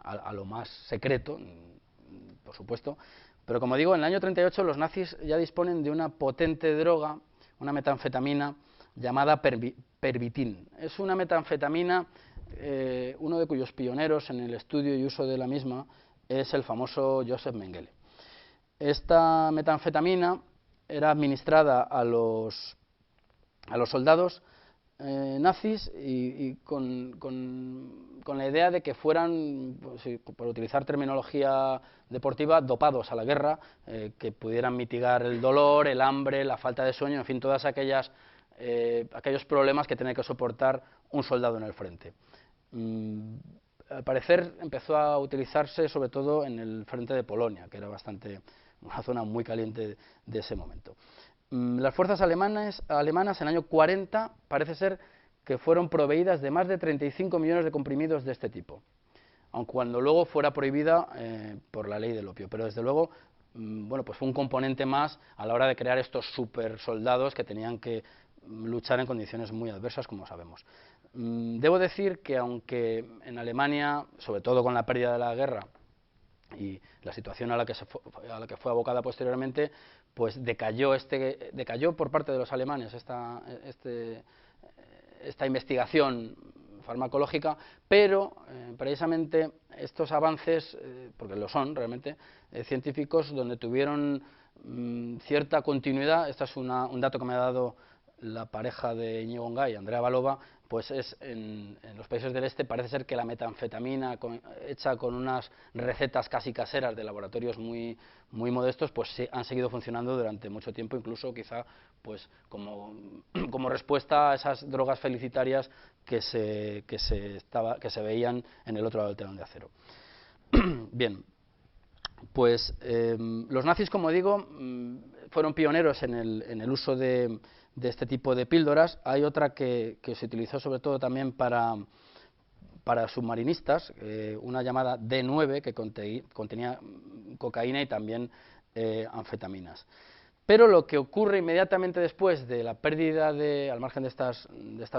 [SPEAKER 2] a lo más secreto, por supuesto, pero como digo, en el año 38 los nazis ya disponen de una potente droga, una metanfetamina llamada pervitin. Es una metanfetamina, uno de cuyos pioneros en el estudio y uso de la misma es el famoso Joseph Mengele. Esta metanfetamina era administrada a los soldados nazis y con la idea de que fueran, pues, por utilizar terminología deportiva, dopados a la guerra, que pudieran mitigar el dolor, el hambre, la falta de sueño, en fin, todas aquellos problemas que tiene que soportar un soldado en el frente. Al parecer empezó a utilizarse sobre todo en el frente de Polonia, que era una zona muy caliente de ese momento. Las fuerzas alemanas en el año 40 parece ser que fueron proveídas de más de 35 millones de comprimidos de este tipo, aun cuando luego fuera prohibida por la ley del opio, pero desde luego bueno, pues fue un componente más a la hora de crear estos super soldados que tenían que luchar en condiciones muy adversas, como sabemos. Debo decir que aunque en Alemania, sobre todo con la pérdida de la guerra y la situación a la que fue abocada posteriormente, pues decayó por parte de los alemanes esta investigación farmacológica, pero precisamente estos avances, porque lo son realmente, científicos, donde tuvieron cierta continuidad, este es un dato que me ha dado la pareja de Íñigo Ongay, Andrea Balova, pues es en los países del este parece ser que la metanfetamina hecha con unas recetas casi caseras de laboratorios muy modestos, pues sí, han seguido funcionando durante mucho tiempo, incluso quizá pues como respuesta a esas drogas felicitarias que se veían en el otro lado del telón de acero. Bien, pues los nazis, como digo, fueron pioneros en el uso de este tipo de píldoras. Hay otra que se utilizó sobre todo también para submarinistas, una llamada D9, que contenía cocaína y también anfetaminas. Pero lo que ocurre inmediatamente después de la pérdida al margen de estas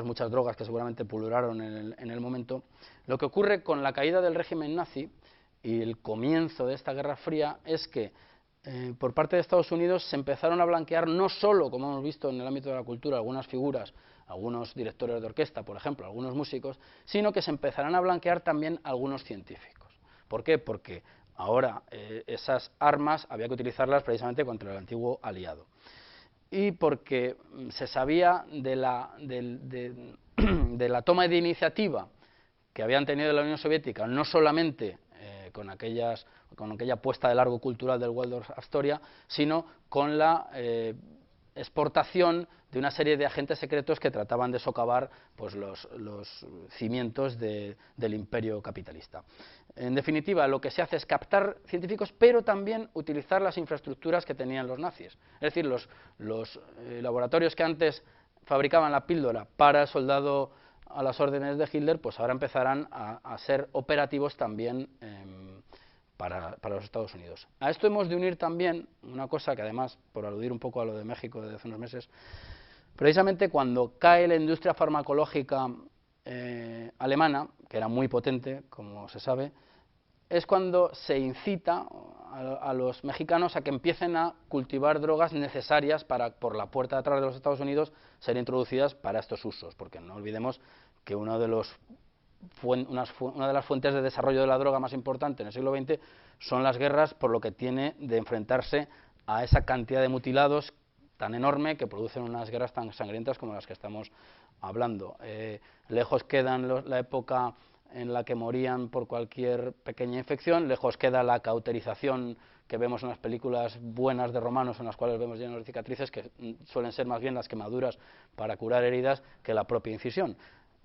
[SPEAKER 2] muchas drogas que seguramente pulularon en el momento, lo que ocurre con la caída del régimen nazi y el comienzo de esta Guerra Fría es que por parte de Estados Unidos se empezaron a blanquear no solo, como hemos visto en el ámbito de la cultura, algunas figuras, algunos directores de orquesta, por ejemplo, algunos músicos, sino que se empezarán a blanquear también algunos científicos. ¿Por qué? Porque ahora esas armas había que utilizarlas precisamente contra el antiguo aliado. Y porque se sabía de la toma de iniciativa que habían tenido la Unión Soviética, no solamente con aquella puesta de largo cultural del Waldorf Astoria, sino con la exportación de una serie de agentes secretos que trataban de socavar pues, los cimientos del imperio capitalista. En definitiva, lo que se hace es captar científicos, pero también utilizar las infraestructuras que tenían los nazis. Es decir, los laboratorios que antes fabricaban la píldora para el soldado a las órdenes de Hitler, pues ahora empezarán a ser operativos también para los Estados Unidos. A esto hemos de unir también una cosa que, además, por aludir un poco a lo de México de hace unos meses, precisamente cuando cae la industria farmacológica alemana, que era muy potente, como se sabe, es cuando se incita a los mexicanos a que empiecen a cultivar drogas necesarias para, por la puerta de atrás de los Estados Unidos, ser introducidas para estos usos, porque no olvidemos que una de las fuentes de desarrollo de la droga más importante en el siglo XX son las guerras, por lo que tiene de enfrentarse a esa cantidad de mutilados tan enorme que producen unas guerras tan sangrientas como las que estamos hablando. Lejos quedan la época en la que morían por cualquier pequeña infección, lejos queda la cauterización que vemos en las películas buenas de romanos, en las cuales vemos llenos de cicatrices, que suelen ser más bien las quemaduras para curar heridas que la propia incisión.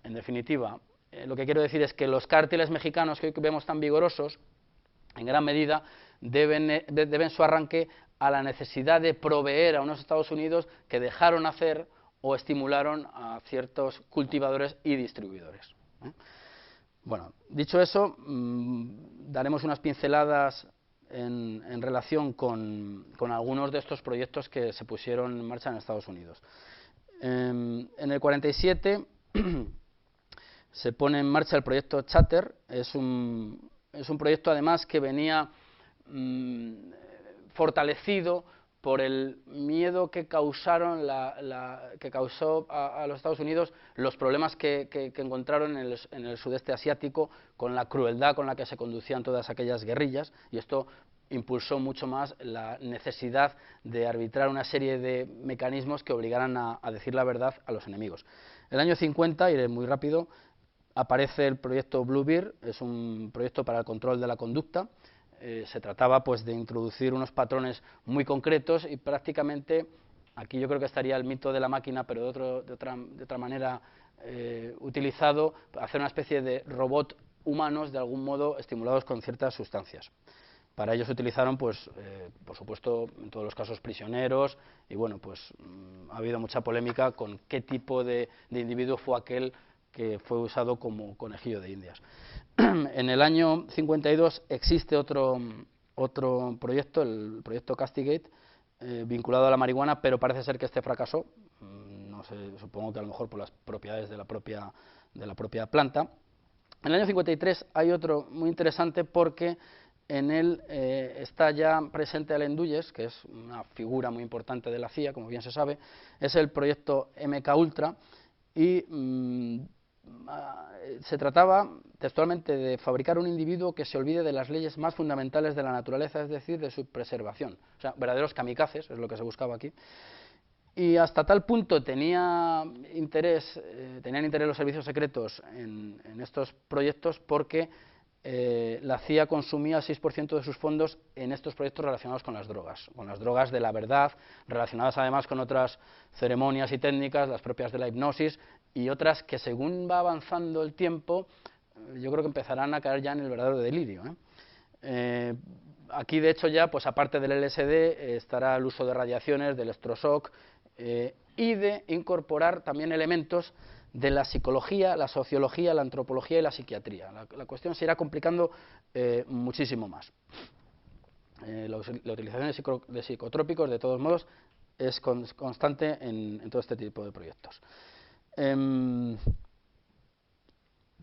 [SPEAKER 2] En definitiva, lo que quiero decir es que los cárteles mexicanos que hoy vemos tan vigorosos en gran medida deben su arranque a la necesidad de proveer a unos Estados Unidos que dejaron hacer o estimularon a ciertos cultivadores y distribuidores. Bueno, dicho eso, daremos unas pinceladas en relación con algunos de estos proyectos que se pusieron en marcha en Estados Unidos. En el 47 se pone en marcha el proyecto Chatter. Es un proyecto además que venía fortalecido por el miedo que causaron que causó a los Estados Unidos los problemas que encontraron en el sudeste asiático, con la crueldad con la que se conducían todas aquellas guerrillas, y esto impulsó mucho más la necesidad de arbitrar una serie de mecanismos que obligaran a decir la verdad a los enemigos. En el año 50, iré muy rápido, aparece el proyecto Bluebeard. Es un proyecto para el control de la conducta. Se trataba pues de introducir unos patrones muy concretos y prácticamente, aquí yo creo que estaría el mito de la máquina, pero de otra manera utilizado, hacer una especie de robot humanos de algún modo estimulados con ciertas sustancias. Para ello se utilizaron, pues, por supuesto, en todos los casos prisioneros, y bueno, pues ha habido mucha polémica con qué tipo de individuo fue aquel que fue usado como conejillo de Indias. En el año 52 existe otro proyecto, el proyecto Castigate, vinculado a la marihuana, pero parece ser que este fracasó. No sé, supongo que a lo mejor por las propiedades de la propia planta. En el año 53 hay otro muy interesante porque en él está ya presente Allen Dulles, que es una figura muy importante de la CIA, como bien se sabe. Es el proyecto MK Ultra y se trataba textualmente de fabricar un individuo que se olvide de las leyes más fundamentales de la naturaleza, es decir, de su preservación. O sea, verdaderos kamikazes, es lo que se buscaba aquí. Y hasta tal punto tenían interés los servicios secretos en estos proyectos porque la CIA consumía el 6% de sus fondos en estos proyectos relacionados con las drogas de la verdad, relacionadas además con otras ceremonias y técnicas, las propias de la hipnosis, y otras que según va avanzando el tiempo, yo creo que empezarán a caer ya en el verdadero delirio. Aquí, de hecho, ya, pues aparte del LSD, estará el uso de radiaciones, del electroshock, y de incorporar también elementos de la psicología, la sociología, la antropología y la psiquiatría. La cuestión se irá complicando muchísimo más. La utilización de psicotrópicos, de todos modos, es constante en todo este tipo de proyectos.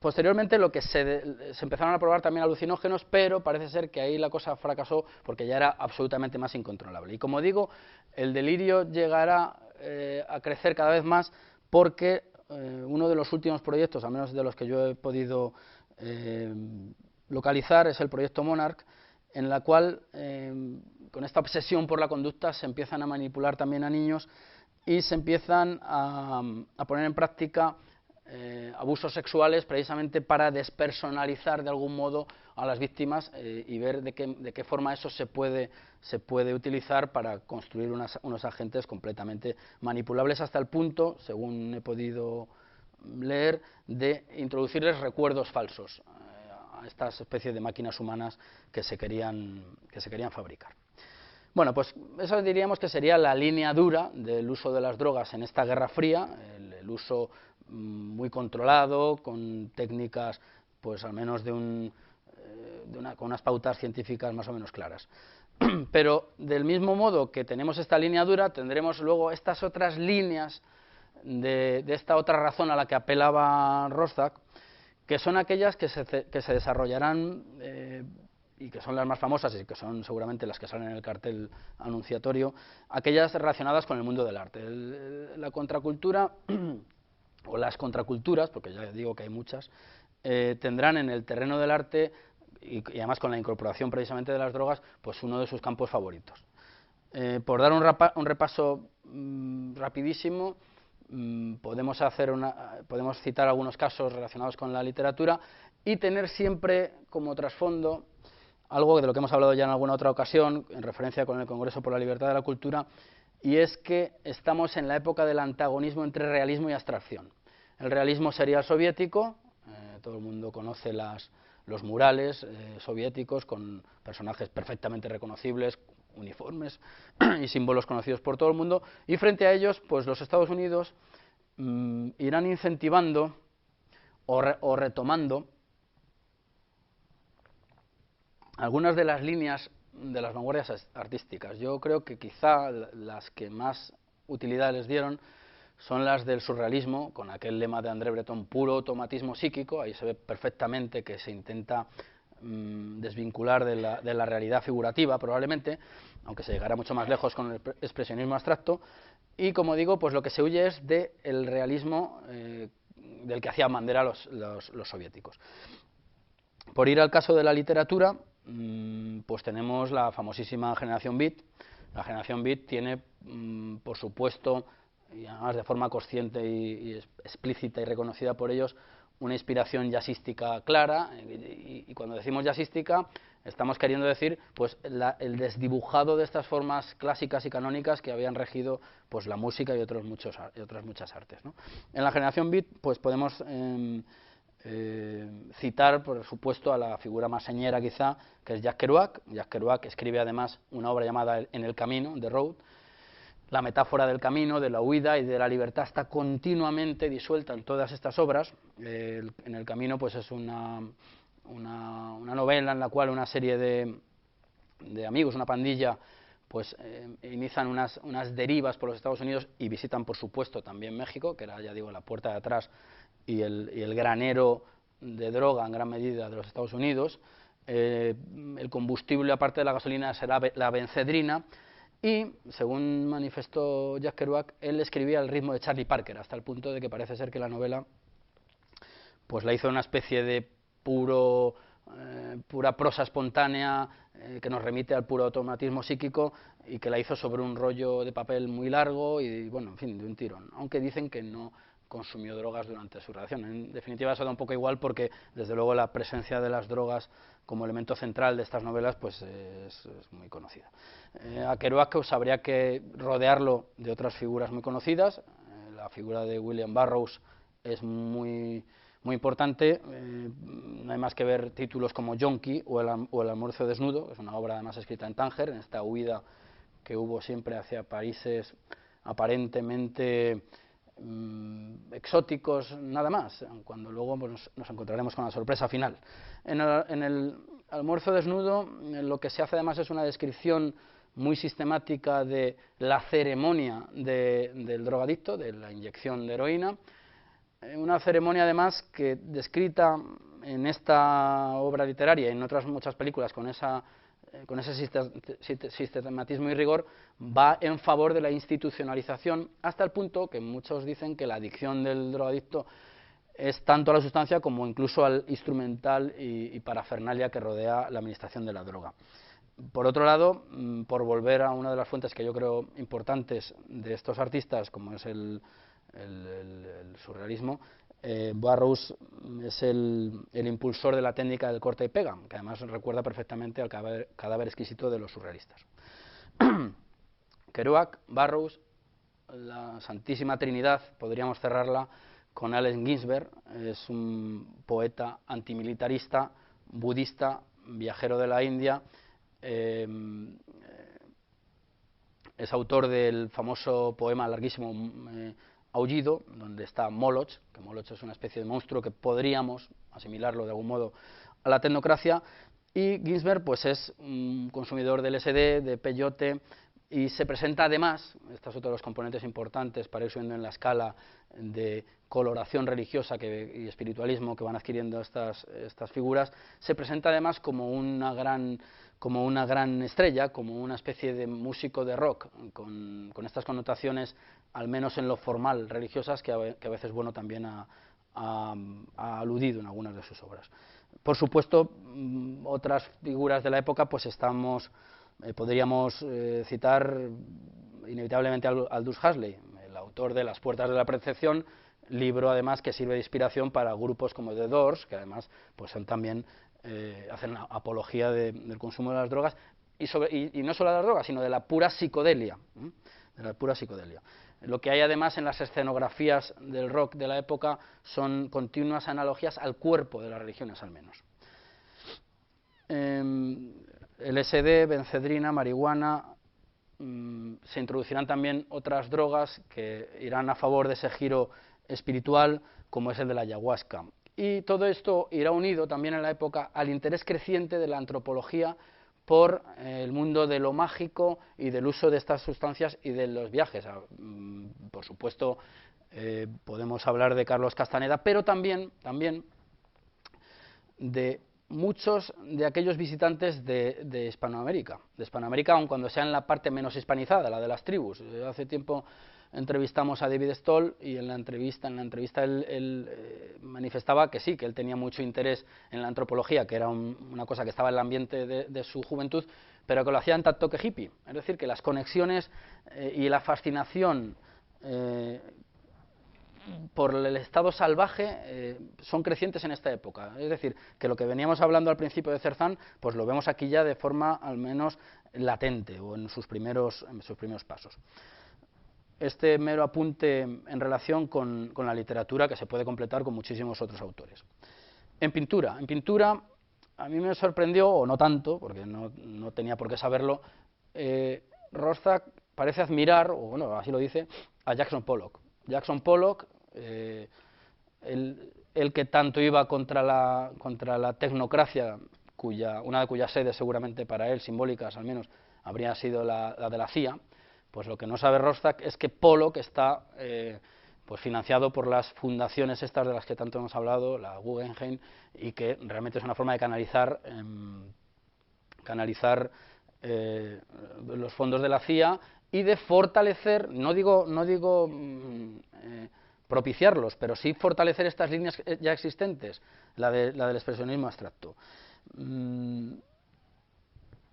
[SPEAKER 2] Posteriormente lo que se empezaron a probar también alucinógenos, pero parece ser que ahí la cosa fracasó porque ya era absolutamente más incontrolable. Y como digo, el delirio llegará a crecer cada vez más porque uno de los últimos proyectos, al menos de los que yo he podido localizar, es el proyecto Monarch, en la cual con esta obsesión por la conducta se empiezan a manipular también a niños y se empiezan a poner en práctica abusos sexuales precisamente para despersonalizar de algún modo a las víctimas y ver de qué forma eso se puede utilizar para construir unos agentes completamente manipulables hasta el punto, según he podido leer, de introducirles recuerdos falsos a estas especies de máquinas humanas que se querían fabricar. Bueno, pues eso diríamos que sería la línea dura del uso de las drogas en esta Guerra Fría, el uso muy controlado, con técnicas, pues al menos con unas pautas científicas más o menos claras. Pero del mismo modo que tenemos esta línea dura, tendremos luego estas otras líneas de esta otra razón a la que apelaba Roszak, que son aquellas que se desarrollarán y que son las más famosas y que son seguramente las que salen en el cartel anunciatorio, aquellas relacionadas con el mundo del arte. La contracultura o las contraculturas, porque ya digo que hay muchas, tendrán en el terreno del arte y además con la incorporación precisamente de las drogas, pues uno de sus campos favoritos. Por dar un repaso rapidísimo, podemos citar algunos casos relacionados con la literatura y tener siempre como trasfondo algo de lo que hemos hablado ya en alguna otra ocasión, en referencia con el Congreso por la Libertad de la Cultura, y es que estamos en la época del antagonismo entre realismo y abstracción. El realismo sería el soviético, todo el mundo conoce las los murales soviéticos con personajes perfectamente reconocibles, uniformes y símbolos conocidos por todo el mundo, y frente a ellos, pues los Estados Unidos irán incentivando o retomando algunas de las líneas de las vanguardias artísticas. Yo creo que quizá las que más utilidad les dieron son las del surrealismo, con aquel lema de André Breton, puro automatismo psíquico. Ahí se ve perfectamente que se intenta desvincular de la realidad figurativa, probablemente, aunque se llegará mucho más lejos con el expresionismo abstracto, y como digo, pues lo que se huye es del realismo del que hacían bandera los soviéticos. Por ir al caso de la literatura, pues tenemos la famosísima generación Beat. La generación Beat tiene, por supuesto, y además de forma consciente y explícita y reconocida por ellos, una inspiración jazzística clara, y cuando decimos jazzística estamos queriendo decir pues el desdibujado de estas formas clásicas y canónicas que habían regido pues la música y otras muchas artes, ¿no? En la generación Beat pues podemos citar, por supuesto, a la figura más señera quizá, que es Jack Kerouac. Jack Kerouac escribe además una obra llamada En el camino, The Road. La metáfora del camino, de la huida y de la libertad está continuamente disuelta en todas estas obras. En el camino pues es una novela en la cual una serie de amigos, una pandilla, pues inician unas derivas por los Estados Unidos y visitan, por supuesto, también México, que era, ya digo, la puerta de atrás y el granero de droga en gran medida de los Estados Unidos. El combustible, aparte de la gasolina, será la bencedrina. Y, según manifestó Jack Kerouac, él escribía al ritmo de Charlie Parker, hasta el punto de que parece ser que la novela pues la hizo una especie de pura prosa espontánea que nos remite al puro automatismo psíquico, y que la hizo sobre un rollo de papel muy largo y, bueno, en fin, de un tirón. Aunque dicen que no consumió drogas durante su redacción. En definitiva, eso da un poco igual porque, desde luego, la presencia de las drogas como elemento central de estas novelas pues es muy conocida. A Kerouac pues habría que rodearlo de otras figuras muy conocidas. La figura de William Burroughs es muy importante. No hay más que ver títulos como Yonki o el almuerzo desnudo, que es una obra además escrita en Tánger, en esta huida que hubo siempre hacia países aparentemente exóticos, nada más, cuando luego pues, nos encontraremos con la sorpresa final. En el almuerzo desnudo lo que se hace además es una descripción muy sistemática de la ceremonia del drogadicto, de la inyección de heroína, una ceremonia además que, descrita en esta obra literaria y en otras muchas películas con ese sistematismo y rigor, va en favor de la institucionalización, hasta el punto que muchos dicen que la adicción del drogadicto es tanto a la sustancia como incluso al instrumental y parafernalia que rodea la administración de la droga. Por otro lado, por volver a una de las fuentes que yo creo importantes de estos artistas, como es el surrealismo, Burroughs es el impulsor de la técnica del corta y pega, que además recuerda perfectamente al cadáver exquisito de los surrealistas. Kerouac, Burroughs, la Santísima Trinidad, podríamos cerrarla con Allen Ginsberg. Es un poeta antimilitarista, budista, viajero de la India. Es autor del famoso poema larguísimo Aullido, donde está Moloch, que Moloch es una especie de monstruo que podríamos asimilarlo de algún modo a la tecnocracia. Y Ginsberg pues es un consumidor de LSD, de peyote, y se presenta además, este es otro de los componentes importantes para ir subiendo en la escala de coloración religiosa y espiritualismo que van adquiriendo estas figuras, se presenta además como una gran estrella, como una especie de músico de rock, con estas connotaciones, al menos en lo formal, religiosas, que a veces bueno también ha aludido en algunas de sus obras. Por supuesto, otras figuras de la época, pues podríamos citar inevitablemente a Aldous Huxley, el autor de Las puertas de la percepción, libro además que sirve de inspiración para grupos como The Doors, que además pues son también hacen apología del consumo de las drogas, y no solo de las drogas, sino de la pura psicodelia, Lo que hay además en las escenografías del rock de la época son continuas analogías al cuerpo de las religiones, al menos. LSD, benzedrina, marihuana. Se introducirán también otras drogas que irán a favor de ese giro espiritual, como es el de la ayahuasca. Y todo esto irá unido también en la época al interés creciente de la antropología por el mundo de lo mágico y del uso de estas sustancias y de los viajes. Por supuesto, podemos hablar de Carlos Castaneda, pero también de muchos de aquellos visitantes de Hispanoamérica, aun cuando sea en la parte menos hispanizada, la de las tribus. Hace tiempo entrevistamos a David Stoll y en la entrevista él manifestaba que sí, que él tenía mucho interés en la antropología, que era una cosa que estaba en el ambiente de su juventud, pero que lo hacía en tanto que hippie, es decir, que las conexiones y la fascinación por el estado salvaje son crecientes en esta época. Es decir, que lo que veníamos hablando al principio de Cerzán, pues lo vemos aquí ya de forma al menos latente o en sus primeros pasos. Este mero apunte en relación con la literatura, que se puede completar con muchísimos otros autores. En pintura a mí me sorprendió, o no tanto, porque no tenía por qué saberlo, Rothschild parece admirar, o bueno, así lo dice, a Jackson Pollock. Jackson Pollock, el que tanto iba contra la tecnocracia, una de cuyas sedes seguramente para él, simbólicas al menos, habría sido la de la CIA, pues lo que no sabe Rothschild es que Pollock está pues financiado por las fundaciones estas de las que tanto hemos hablado, la Guggenheim, y que realmente es una forma de canalizar los fondos de la CIA y de fortalecer, no digo propiciarlos, pero sí fortalecer estas líneas ya existentes, la del expresionismo abstracto.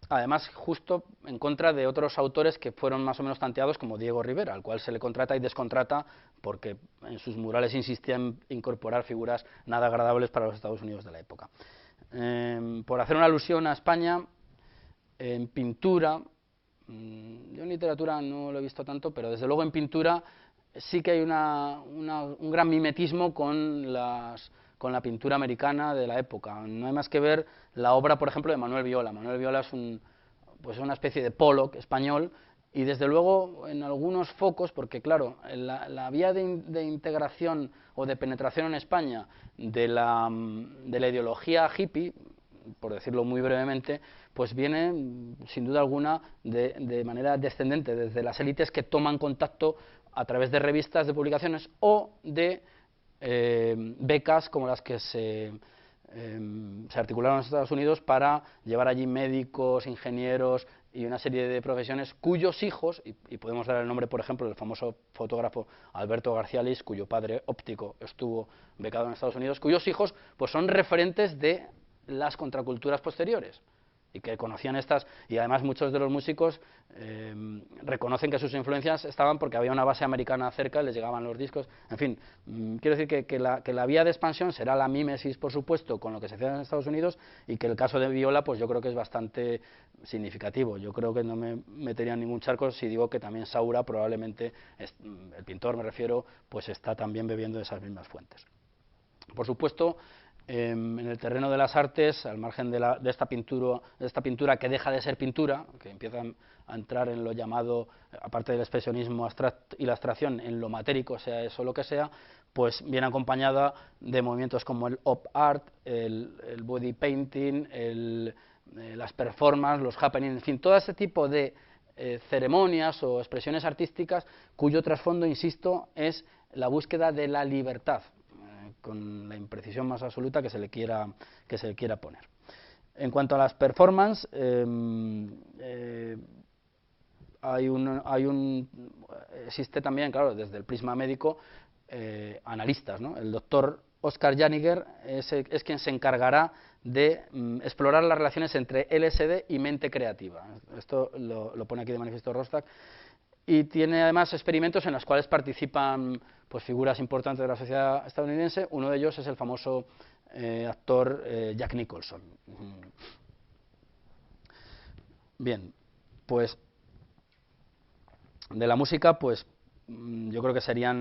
[SPEAKER 2] Además, justo en contra de otros autores que fueron más o menos tanteados, como Diego Rivera, al cual se le contrata y descontrata porque en sus murales insistía en incorporar figuras nada agradables para los Estados Unidos de la época. Por hacer una alusión a España, en pintura, yo en literatura no lo he visto tanto, pero desde luego en pintura sí que hay un gran mimetismo con la pintura americana de la época. No hay más que ver la obra, por ejemplo, de Manuel Viola. Manuel Viola es pues una especie de Pollock español, y desde luego en algunos focos, porque claro, la vía de integración o de penetración en España de la ideología hippie, por decirlo muy brevemente, pues viene sin duda alguna de manera descendente desde las élites que toman contacto a través de revistas, de publicaciones o de becas como las que se articularon en Estados Unidos para llevar allí médicos, ingenieros y una serie de profesiones cuyos hijos, y podemos dar el nombre, por ejemplo, del famoso fotógrafo Alberto García Lis, cuyo padre óptico estuvo becado en Estados Unidos, cuyos hijos pues son referentes de las contraculturas posteriores y que conocían estas, y además muchos de los músicos reconocen que sus influencias estaban porque había una base americana cerca, les llegaban los discos, en fin, quiero decir que la vía de expansión será la mímesis, por supuesto, con lo que se hacía en Estados Unidos, y que el caso de Viola, pues yo creo que es bastante significativo. Yo creo que no me metería en ningún charco si digo que también Saura probablemente, el pintor me refiero, pues está también bebiendo de esas mismas fuentes. Por supuesto, en el terreno de las artes, al margen de esta pintura que deja de ser pintura, que empieza a entrar en lo llamado, aparte del expresionismo abstracto y la abstracción, en lo matérico, sea eso lo que sea, pues viene acompañada de movimientos como el op art, el body painting, las performances, los happenings, en fin, todo ese tipo de ceremonias o expresiones artísticas cuyo trasfondo, insisto, es la búsqueda de la libertad, con la imprecisión más absoluta que se le quiera poner. En cuanto a las performances, existe también, claro, desde el prisma médico, analistas, ¿no? El doctor Oscar Janiger es quien se encargará de explorar las relaciones entre LSD y mente creativa. Esto lo pone aquí de manifiesto Rothschild. Y tiene además experimentos en los cuales participan pues figuras importantes de la sociedad estadounidense. Uno de ellos es el famoso actor Jack Nicholson. Bien, pues de la música, pues yo creo que sería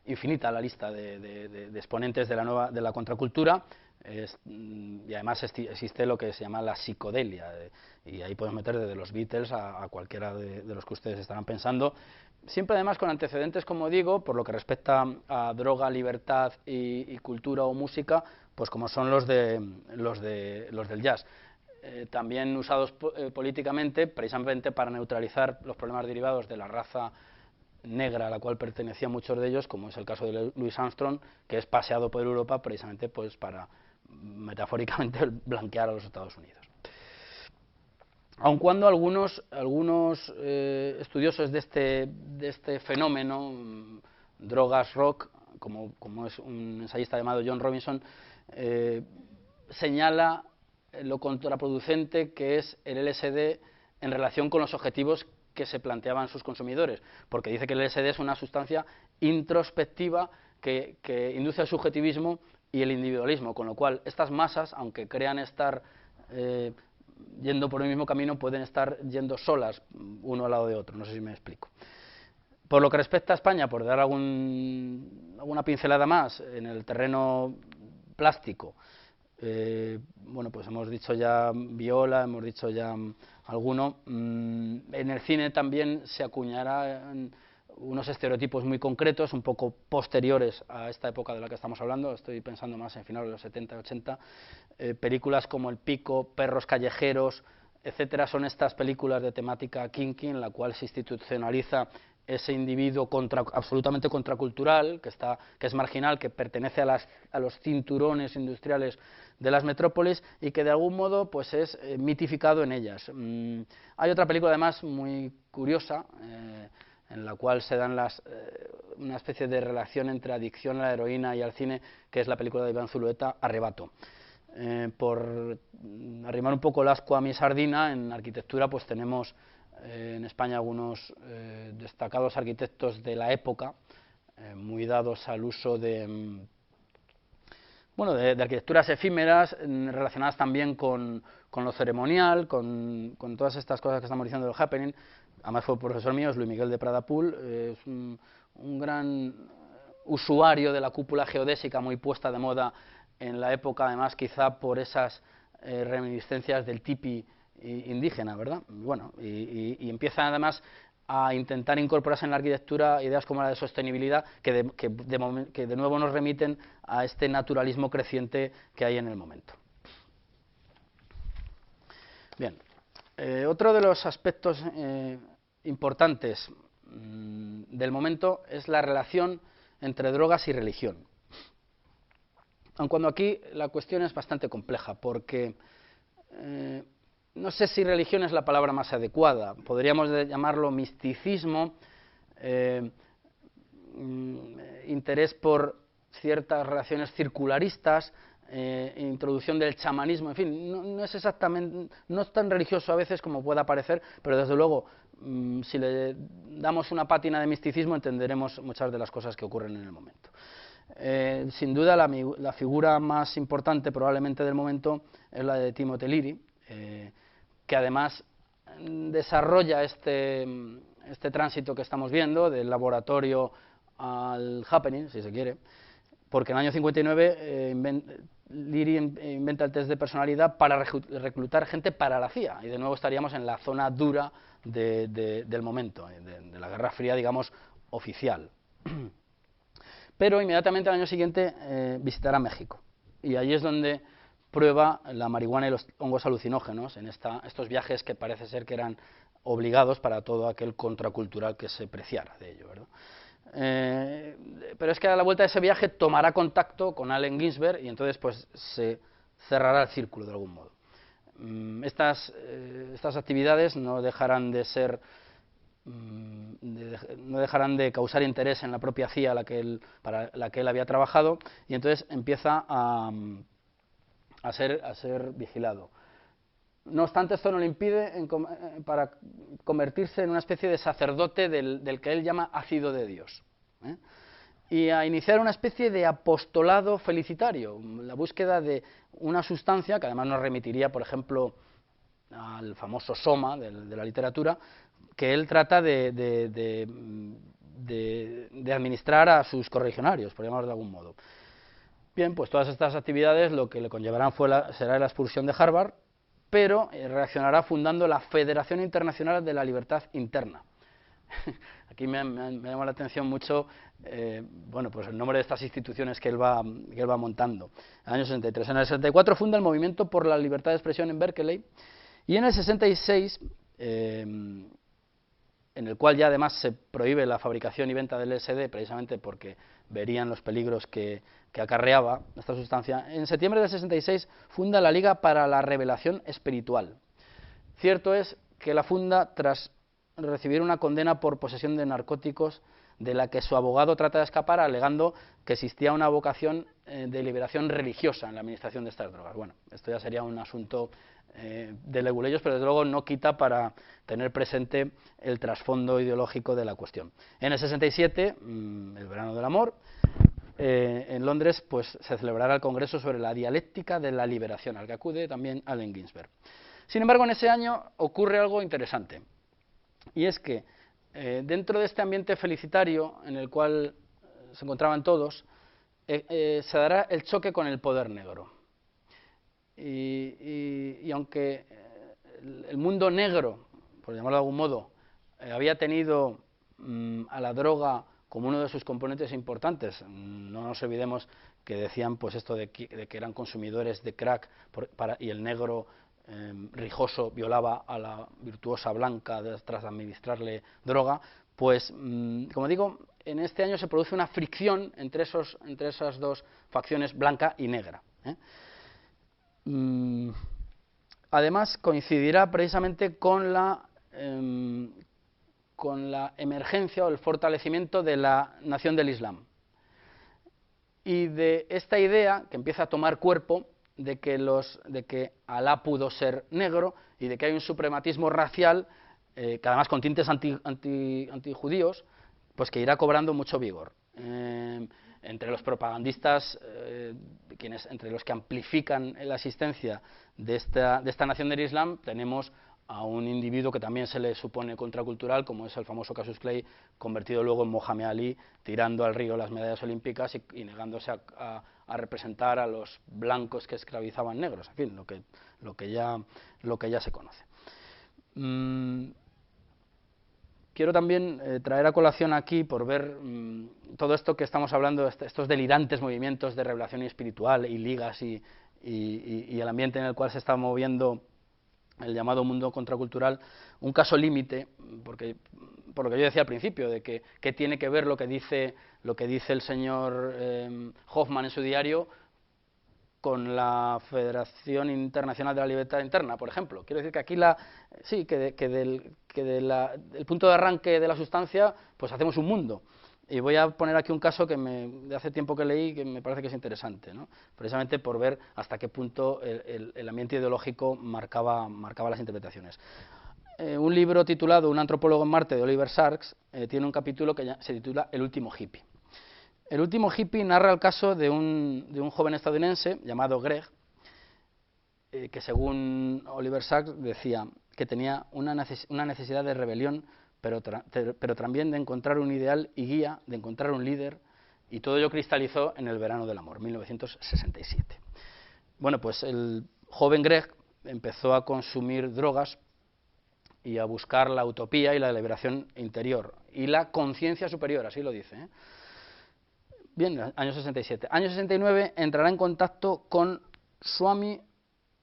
[SPEAKER 2] infinita la lista de exponentes de la contracultura. Y además existe lo que se llama la psicodelia, y ahí podemos meter desde los Beatles a cualquiera de los que ustedes estarán pensando, siempre además con antecedentes, como digo, por lo que respecta a droga, libertad y cultura o música, pues como son los del jazz. También usados políticamente, precisamente para neutralizar los problemas derivados de la raza negra a la cual pertenecían muchos de ellos, como es el caso de Louis Armstrong, que es paseado por Europa precisamente pues para, metafóricamente, blanquear a los Estados Unidos. Aun cuando algunos estudiosos de este fenómeno, drogas rock, como es un ensayista llamado John Robinson, señala lo contraproducente que es el LSD en relación con los objetivos que se planteaban sus consumidores, porque dice que el LSD es una sustancia introspectiva que induce al subjetivismo y el individualismo, con lo cual estas masas, aunque crean estar yendo por el mismo camino, pueden estar yendo solas uno al lado de otro, no sé si me explico. Por lo que respecta a España, por dar alguna pincelada más en el terreno plástico, bueno, pues hemos dicho ya Viola, hemos dicho ya alguno. En el cine también se acuñarán unos estereotipos muy concretos, un poco posteriores a esta época de la que estamos hablando, estoy pensando más en finales de los 70 y 80, películas como El Pico, Perros callejeros, etcétera, son estas películas de temática kinky en la cual se institucionaliza ese individuo absolutamente contracultural, que es marginal, que pertenece a los cinturones industriales de las metrópolis y que de algún modo pues es mitificado en ellas. Hay otra película además muy curiosa, en la cual se dan una especie de relación entre adicción a la heroína y al cine, que es la película de Iván Zulueta, Arrebato. Por arrimar un poco el ascua a mi sardina, en arquitectura pues tenemos en España algunos destacados arquitectos de la época, muy dados al uso de arquitecturas efímeras, relacionadas también con lo ceremonial, con todas estas cosas que estamos diciendo del happening. Además fue profesor mío, es Luis Miguel de Pradapul, es un gran usuario de la cúpula geodésica muy puesta de moda en la época, además quizá por esas reminiscencias del tipi indígena, ¿verdad? Bueno, y empieza además a intentar incorporarse en la arquitectura ideas como la de sostenibilidad, que de nuevo nos remiten a este naturalismo creciente que hay en el momento. Bien, otro de los aspectos importantes del momento es la relación entre drogas y religión. Aun cuando aquí la cuestión es bastante compleja, porque no sé si religión es la palabra más adecuada, podríamos llamarlo misticismo, interés por ciertas relaciones circularistas, introducción del chamanismo, en fin, no es exactamente, no es tan religioso a veces como pueda parecer, pero desde luego, si le damos una pátina de misticismo entenderemos muchas de las cosas que ocurren en el momento. Sin duda la figura más importante probablemente del momento es la de Timothy Leary, que además desarrolla este tránsito que estamos viendo del laboratorio al happening, si se quiere, porque en el año 59 Leary inventa el test de personalidad para reclutar gente para la CIA, y de nuevo estaríamos en la zona dura del momento, de la Guerra Fría, digamos, oficial. Pero inmediatamente al año siguiente visitará México, y allí es donde prueba la marihuana y los hongos alucinógenos, en estos viajes que parece ser que eran obligados para todo aquel contracultural que se preciara de ello, ¿verdad? Pero es que a la vuelta de ese viaje tomará contacto con Allen Ginsberg y entonces pues se cerrará el círculo de algún modo. Estas actividades no dejarán de ser no dejarán de causar interés en la propia CIA para la que él había trabajado, y entonces empieza a ser vigilado. No obstante, esto no le impide para convertirse en una especie de sacerdote del que él llama ácido de Dios, y a iniciar una especie de apostolado felicitario, la búsqueda de una sustancia que además nos remitiría, por ejemplo, al famoso soma de la literatura, que él trata de administrar a sus correligionarios, por llamarlo de algún modo. Bien, pues todas estas actividades lo que le conllevarán será la expulsión de Harvard, pero reaccionará fundando la Federación Internacional de la Libertad Interna. Aquí me llama la atención mucho bueno, pues el nombre de estas instituciones que él va montando. En el año 63. En el 64 funda el Movimiento por la Libertad de Expresión en Berkeley, y en el 66, en el cual ya además se prohíbe la fabricación y venta del LSD, precisamente porque verían los peligros que acarreaba esta sustancia. En septiembre del 66 funda la Liga para la Revelación Espiritual. Cierto es que la funda tras recibir una condena por posesión de narcóticos, de la que su abogado trata de escapar, alegando que existía una vocación de liberación religiosa en la administración de estas drogas. Bueno, esto ya sería un asunto de leguleyos, pero desde luego no quita para tener presente el trasfondo ideológico de la cuestión. En el 67, el verano del amor, en Londres pues se celebrará el Congreso sobre la dialéctica de la liberación, al que acude también Allen Ginsberg. Sin embargo, en ese año ocurre algo interesante, y es que dentro de este ambiente felicitario en el cual se encontraban todos, se dará el choque con el poder negro. Y aunque el mundo negro, por llamarlo de algún modo, había tenido a la droga como uno de sus componentes importantes, no nos olvidemos que decían pues esto de que eran consumidores de crack y el negro rijoso violaba a la virtuosa blanca tras administrarle droga, pues como digo, en este año se produce una fricción entre esas dos facciones, blanca y negra. Además coincidirá precisamente con la emergencia o el fortalecimiento de la nación del Islam y de esta idea que empieza a tomar cuerpo de que Alá pudo ser negro y de que hay un suprematismo racial que además con tintes antijudíos, pues que irá cobrando mucho vigor. Entre los propagandistas, entre los que amplifican la existencia de esta nación del Islam, tenemos a un individuo que también se le supone contracultural, como es el famoso Cassius Clay, convertido luego en Mohamed Ali, tirando al río las medallas olímpicas y negándose a representar a los blancos que esclavizaban negros, en fin, lo que ya se conoce. Quiero también traer a colación aquí, por ver todo esto que estamos hablando, estos delirantes movimientos de revelación espiritual y ligas y el ambiente en el cual se está moviendo el llamado mundo contracultural, un caso límite, porque por lo que yo decía al principio, de que tiene que ver lo que dice el señor Hoffman en su diario con la Federación Internacional de la Libertad Interna, por ejemplo. Quiero decir que aquí del punto de arranque de la sustancia, pues hacemos un mundo. Y voy a poner aquí un caso de hace tiempo que leí, que me parece que es interesante, ¿no? Precisamente por ver hasta qué punto el ambiente ideológico marcaba las interpretaciones. Un libro titulado Un antropólogo en Marte, de Oliver Sacks, tiene un capítulo que se titula El último hippie. El último hippie narra el caso de un joven estadounidense llamado Greg, que según Oliver Sacks decía que tenía una necesidad de rebelión, pero también de encontrar un ideal y guía, de encontrar un líder, y todo ello cristalizó en el verano del amor, 1967. Bueno, pues el joven Greg empezó a consumir drogas y a buscar la utopía y la liberación interior, y la conciencia superior, así lo dice, ¿eh? Bien, año 67. Año 69 entrará en contacto con Swami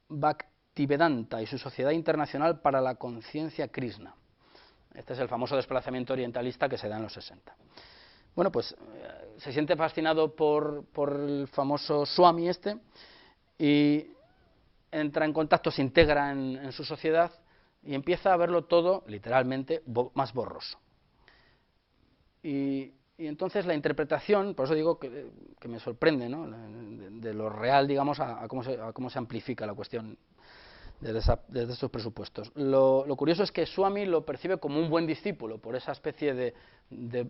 [SPEAKER 2] Bhaktivedanta y su Sociedad Internacional para la Conciencia Krishna. Este es el famoso desplazamiento orientalista que se da en los 60. Bueno, pues se siente fascinado por el famoso Swami y entra en contacto, se integra en su sociedad y empieza a verlo todo, literalmente, más borroso. Y entonces la interpretación, por eso digo que me sorprende, ¿no?, de lo real, digamos, a cómo se amplifica la cuestión desde estos presupuestos. Lo curioso es que Swami lo percibe como un buen discípulo por esa especie de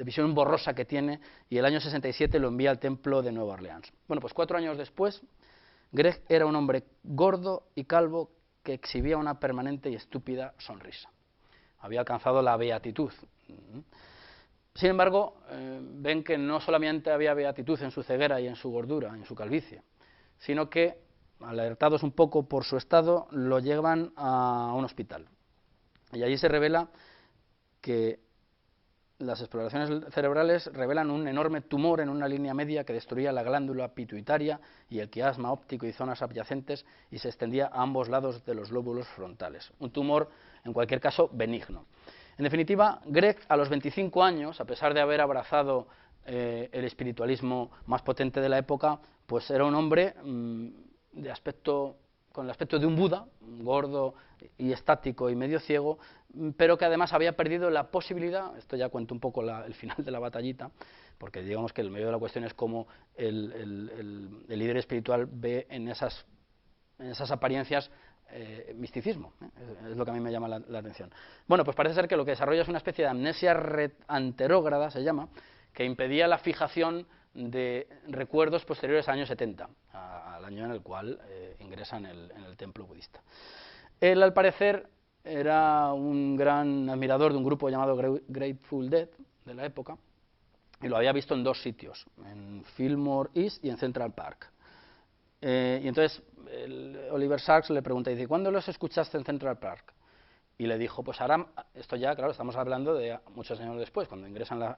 [SPEAKER 2] visión borrosa que tiene, y el año 67 lo envía al templo de Nueva Orleans. Bueno, pues 4 años después, Greg era un hombre gordo y calvo que exhibía una permanente y estúpida sonrisa. Había alcanzado la beatitud. Sin embargo, ven que no solamente había beatitud en su ceguera y en su gordura, en su calvicie, sino que, alertados un poco por su estado, lo llevan a un hospital. Y allí se revela que las exploraciones cerebrales revelan un enorme tumor en una línea media que destruía la glándula pituitaria y el quiasma óptico y zonas adyacentes y se extendía a ambos lados de los lóbulos frontales. Un tumor, en cualquier caso, benigno. En definitiva, Greg, a los 25 años, a pesar de haber abrazado el espiritualismo más potente de la época, pues era un hombre con el aspecto de un Buda, gordo y estático y medio ciego, pero que además había perdido la posibilidad, esto ya cuento un poco el final de la batallita, porque digamos que el medio de la cuestión es cómo el líder espiritual ve en esas apariencias misticismo, es lo que a mí me llama la atención. Bueno, pues parece ser que lo que desarrolla es una especie de amnesia anterógrada, se llama, que impedía la fijación de recuerdos posteriores al año 70, al año en el cual ingresa en el templo budista. Él, al parecer, era un gran admirador de un grupo llamado Grateful Dead de la época, y lo había visto en dos sitios, en Fillmore East y en Central Park. Y entonces Oliver Sacks le pregunta y dice, ¿cuándo los escuchaste en Central Park? Y le dijo, pues ahora, esto ya, claro, estamos hablando de muchos años después, cuando ingresa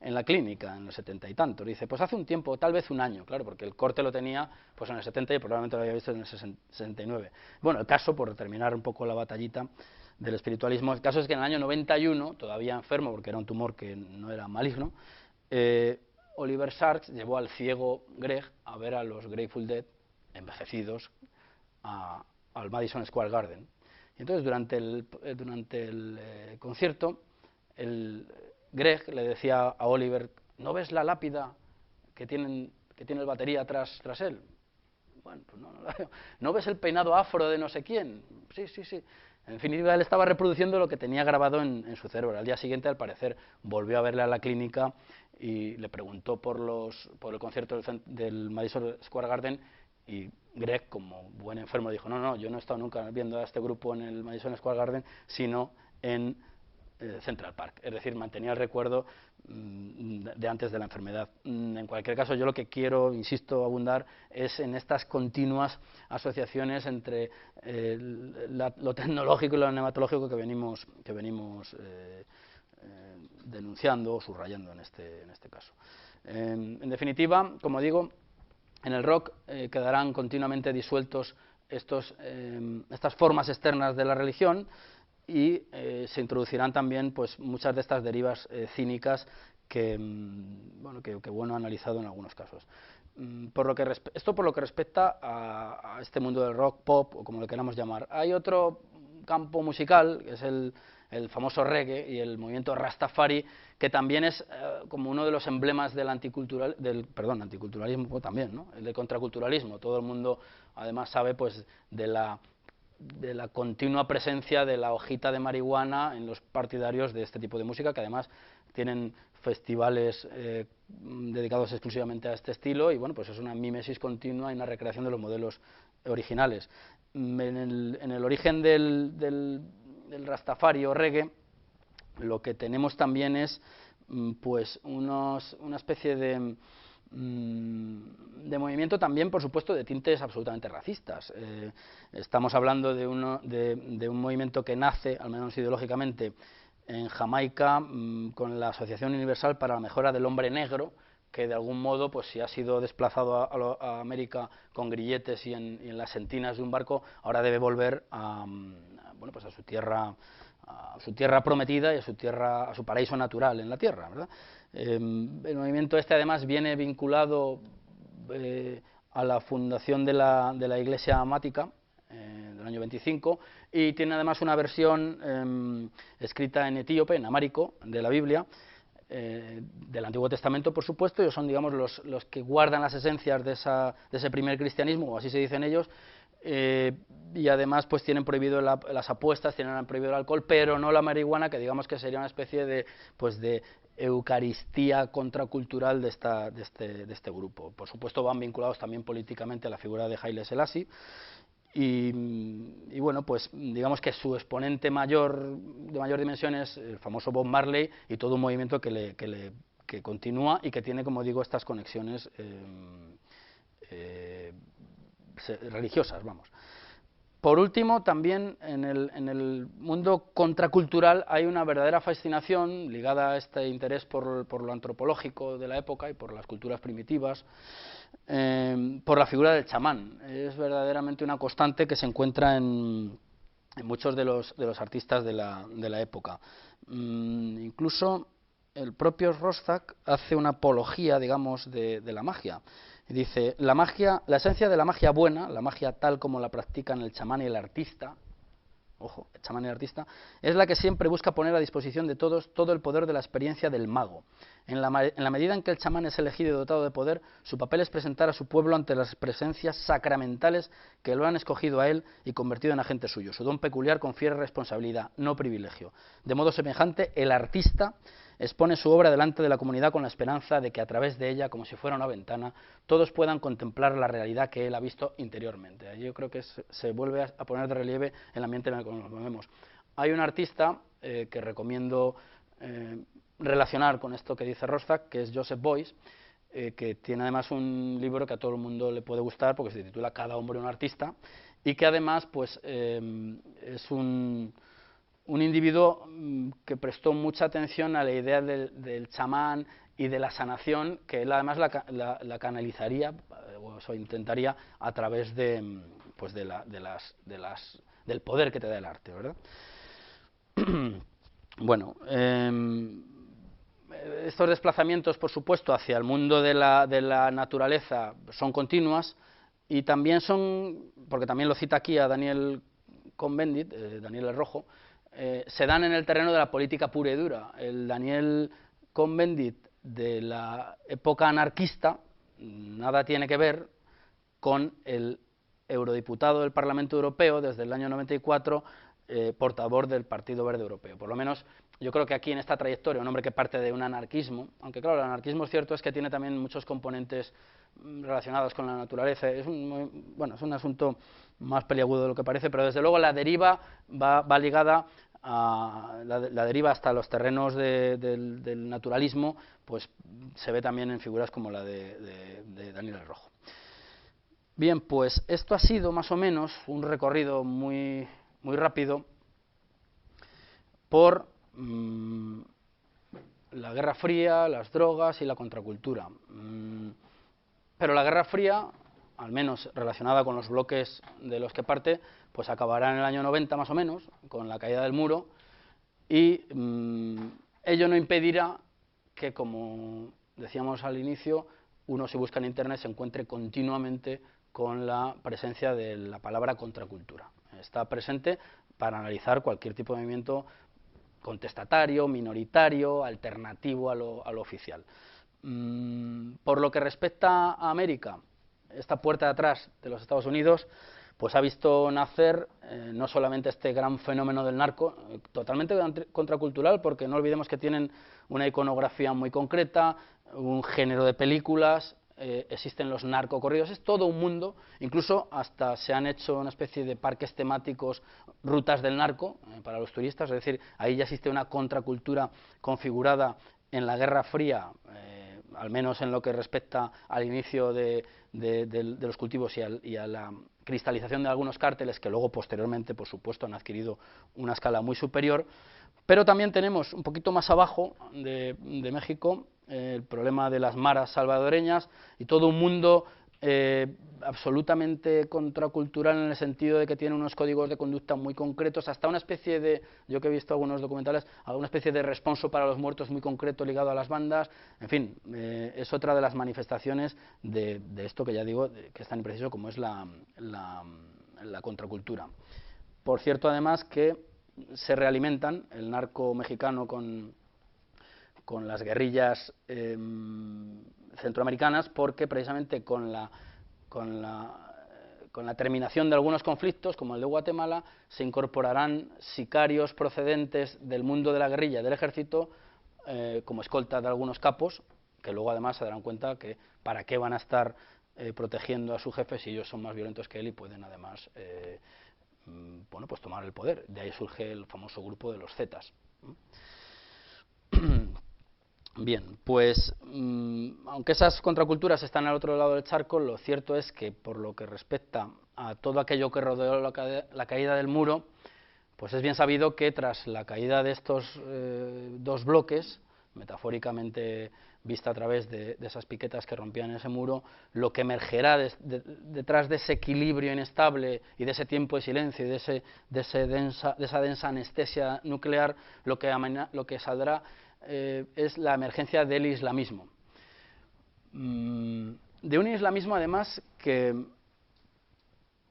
[SPEAKER 2] en la clínica, en el 70 y tanto. Le dice, pues hace un tiempo, tal vez un año, claro, porque el corte lo tenía pues en el 70 y probablemente lo había visto en el 69. Bueno, el caso, por terminar un poco la batallita del espiritualismo, el caso es que en el año 91, todavía enfermo, porque era un tumor que no era maligno, Oliver Sacks llevó al ciego Greg a ver a los Grateful Dead envejecidos al Madison Square Garden. Y entonces durante el concierto, Greg le decía a Oliver, ¿no ves la lápida que tiene el batería tras él? Bueno, pues no la veo. ¿No ves el peinado afro de no sé quién? Sí, sí, sí. En definitiva, él estaba reproduciendo lo que tenía grabado en su cerebro. Al día siguiente, al parecer, volvió a verle a la clínica y le preguntó por el concierto del Madison Square Garden, y Greg, como buen enfermo, dijo, no, yo no he estado nunca viendo a este grupo en el Madison Square Garden, sino en Central Park, es decir, mantenía el recuerdo de antes de la enfermedad. En cualquier caso, yo lo que quiero, insisto, abundar es en estas continuas asociaciones entre lo tecnológico y lo nematológico que venimos denunciando o subrayando en este caso. En definitiva, como digo, en el rock quedarán continuamente disueltos estas formas externas de la religión, y se introducirán también pues muchas de estas derivas cínicas que bueno, analizado en algunos casos. Esto por lo que respecta a este mundo del rock pop, o como lo queramos llamar. Hay otro campo musical, que es el famoso reggae y el movimiento Rastafari, que también es como uno de los emblemas del anticulturalismo también, ¿no? El de contraculturalismo. Todo el mundo además sabe pues de la continua presencia de la hojita de marihuana en los partidarios de este tipo de música, que además tienen festivales dedicados exclusivamente a este estilo, y bueno, pues es una mímesis continua y una recreación de los modelos originales. En el origen del Rastafari o reggae, lo que tenemos también es pues una especie de movimiento también, por supuesto, de tintes absolutamente racistas. Estamos hablando de un movimiento que nace, al menos ideológicamente, en Jamaica, con la Asociación Universal para la Mejora del Hombre Negro, que de algún modo, pues si ha sido desplazado a América con grilletes y en las sentinas de un barco, ahora debe volver a su tierra prometida y a su paraíso natural en la tierra, ¿verdad? El movimiento este además viene vinculado a la fundación de la Iglesia Amática del año 25, y tiene además una versión escrita en etíope, en amárico, de la Biblia, del Antiguo Testamento, por supuesto. Ellos son, digamos, los que guardan las esencias de ese primer cristianismo, o así se dicen ellos, y además pues tienen prohibido las apuestas, tienen prohibido el alcohol, pero no la marihuana, que digamos que sería una especie de eucaristía contracultural de este grupo. Por supuesto van vinculados también políticamente a la figura de Haile Selassie, Y bueno, pues digamos que su exponente de mayor dimensión es el famoso Bob Marley y todo un movimiento que continúa y que tiene, como digo, estas conexiones religiosas, vamos. Por último, también en el mundo contracultural hay una verdadera fascinación ligada a este interés por lo antropológico de la época y por las culturas primitivas, por la figura del chamán. Es verdaderamente una constante que se encuentra en muchos de los artistas de la época. Incluso el propio Rothschild hace una apología, digamos, de la magia. Y dice, la esencia de la magia buena, la magia tal como la practican el chamán y el artista, ojo, el chamán y el artista, es la que siempre busca poner a disposición de todos todo el poder de la experiencia del mago. En la medida en que el chamán es elegido y dotado de poder, su papel es presentar a su pueblo ante las presencias sacramentales que lo han escogido a él y convertido en agente suyo. Su don peculiar confiere responsabilidad, no privilegio. De modo semejante, el artista expone su obra delante de la comunidad con la esperanza de que a través de ella, como si fuera una ventana, todos puedan contemplar la realidad que él ha visto interiormente. Allí yo creo que se vuelve a poner de relieve el ambiente en el que nos movemos. Hay un artista que recomiendo relacionar con esto que dice Rothschild, que es Joseph Beuys, que tiene además un libro que a todo el mundo le puede gustar porque se titula Cada hombre un artista, y que además pues, es un individuo que prestó mucha atención a la idea del chamán y de la sanación, que él además la canalizaría o intentaría a través pues del poder que te da el arte, ¿verdad? Bueno, estos desplazamientos, por supuesto, hacia el mundo de la naturaleza son continuas y también son, porque también lo cita aquí a Daniel Cohn-Bendit, Daniel el Rojo, se dan en el terreno de la política pura y dura. El Daniel Cohn-Bendit de la época anarquista nada tiene que ver con el eurodiputado del Parlamento Europeo desde el año 94, portavoz del Partido Verde Europeo. Por lo menos yo creo que aquí en esta trayectoria, un hombre que parte de un anarquismo, aunque claro, el anarquismo es cierto es que tiene también muchos componentes relacionados con la naturaleza, es un asunto más peliagudo de lo que parece, pero desde luego la deriva va ligada a la deriva hasta los terrenos del naturalismo, pues se ve también en figuras como la de Daniel el Rojo. Bien, pues esto ha sido más o menos un recorrido muy rápido por la Guerra Fría, las drogas y la contracultura. Pero la Guerra Fría, al menos relacionada con los bloques de los que parte, pues acabará en el año 90 más o menos, con la caída del muro, y ello no impedirá que, como decíamos al inicio, uno si busca en Internet se encuentre continuamente con la presencia de la palabra contracultura. Está presente para analizar cualquier tipo de movimiento contestatario, minoritario, alternativo a lo oficial. Por lo que respecta a América, esta puerta de atrás de los Estados Unidos, pues ha visto nacer no solamente este gran fenómeno del narco, totalmente contracultural, porque no olvidemos que tienen una iconografía muy concreta, un género de películas, existen los narcocorridos, es todo un mundo, incluso hasta se han hecho una especie de parques temáticos, rutas del narco para los turistas, es decir, ahí ya existe una contracultura configurada en la Guerra Fría, al menos en lo que respecta al inicio de los cultivos y a la cristalización de algunos cárteles que luego posteriormente, por supuesto, han adquirido una escala muy superior. Pero también tenemos un poquito más abajo de México el problema de las maras salvadoreñas y todo un mundo absolutamente contracultural en el sentido de que tiene unos códigos de conducta muy concretos, hasta una especie de, yo que he visto algunos documentales, alguna especie de responso para los muertos muy concreto ligado a las bandas, en fin, es otra de las manifestaciones de esto que ya digo, que es tan impreciso como es la contracultura. Por cierto, además, que se realimentan el narco mexicano con las guerrillas centroamericanas, porque precisamente con la terminación de algunos conflictos, como el de Guatemala, se incorporarán sicarios procedentes del mundo de la guerrilla, del ejército, como escolta de algunos capos, que luego además se darán cuenta que para qué van a estar protegiendo a sus jefes y ellos son más violentos que él y pueden además bueno, pues tomar el poder. De ahí surge el famoso grupo de los Zetas. Bien, pues aunque esas contraculturas están al otro lado del charco, lo cierto es que por lo que respecta a todo aquello que rodeó la caída del muro, pues es bien sabido que tras la caída de estos dos bloques, metafóricamente vista a través de esas piquetas que rompían ese muro, lo que emergerá detrás de ese equilibrio inestable y de ese tiempo de silencio y de esa densa anestesia nuclear, lo que saldrá es la emergencia del islamismo. De un islamismo, además, que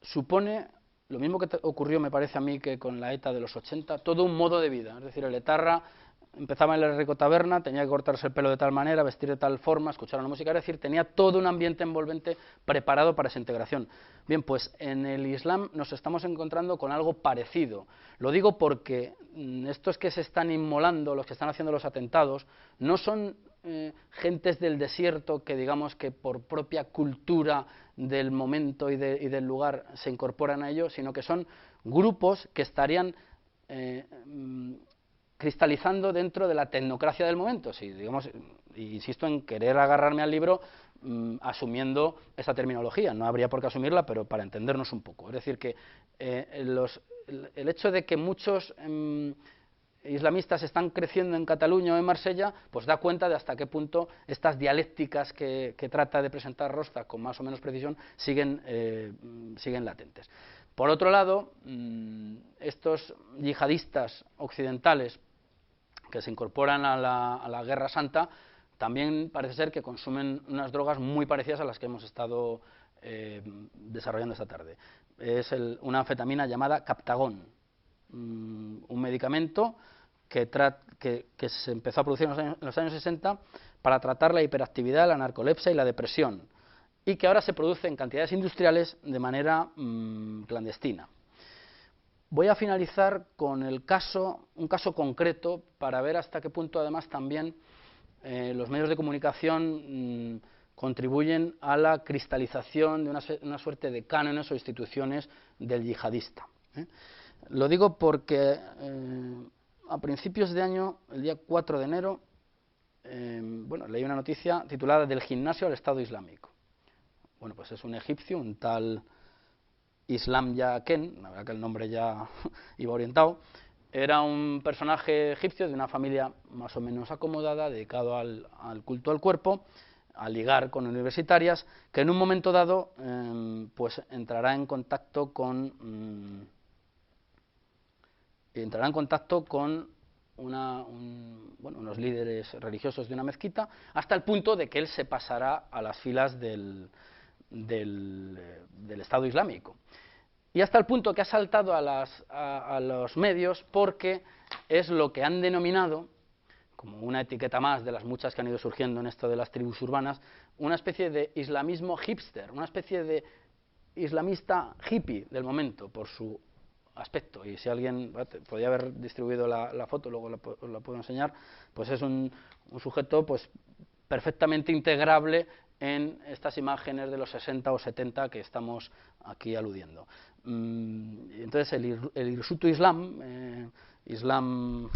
[SPEAKER 2] supone, lo mismo que ocurrió, me parece a mí, que con la ETA de los 80, todo un modo de vida. Es decir, el etarra empezaba en la Rico Taberna, tenía que cortarse el pelo de tal manera, vestir de tal forma, escuchar una música, es decir, tenía todo un ambiente envolvente preparado para esa integración. Bien, pues en el Islam nos estamos encontrando con algo parecido. Lo digo porque estos que se están inmolando, los que están haciendo los atentados, no son gentes del desierto que digamos que por propia cultura del momento y del lugar se incorporan a ello, sino que son grupos que estarían cristalizando dentro de la tecnocracia del momento, si digamos, insisto en querer agarrarme al libro asumiendo esa terminología, no habría por qué asumirla, pero para entendernos un poco. Es decir, que el hecho de que muchos islamistas están creciendo en Cataluña o en Marsella, pues da cuenta de hasta qué punto estas dialécticas que trata de presentar Rosta con más o menos precisión siguen latentes. Por otro lado, estos yihadistas occidentales que se incorporan a la Guerra Santa también parece ser que consumen unas drogas muy parecidas a las que hemos estado desarrollando esta tarde. Es una anfetamina llamada Captagón, un medicamento que se empezó a producir en los años 60 para tratar la hiperactividad, la narcolepsia y la depresión, y que ahora se produce en cantidades industriales de manera clandestina. Voy a finalizar con un caso concreto para ver hasta qué punto además también los medios de comunicación contribuyen a la cristalización de una suerte de cánones o instituciones del yihadista. Lo digo porque a principios de año, el día 4 de enero, leí una noticia titulada "Del gimnasio al Estado Islámico". Bueno, pues es un egipcio, un tal Islam Yaquen, la verdad que el nombre ya iba orientado, era un personaje egipcio de una familia más o menos acomodada, dedicado al culto al cuerpo, a ligar con universitarias, que en un momento dado pues entrará en contacto con unos líderes religiosos de una mezquita, hasta el punto de que él se pasará a las filas del Estado Islámico. Y hasta el punto que ha saltado a los medios porque es lo que han denominado, como una etiqueta más de las muchas que han ido surgiendo en esto de las tribus urbanas, una especie de islamismo hipster, una especie de islamista hippie del momento, por su aspecto. Y si alguien podría haber distribuido la foto, luego la puedo enseñar, pues es un sujeto pues perfectamente integrable en estas imágenes de los 60 o 70 que estamos aquí aludiendo. Entonces el hirsuto Islam, Islam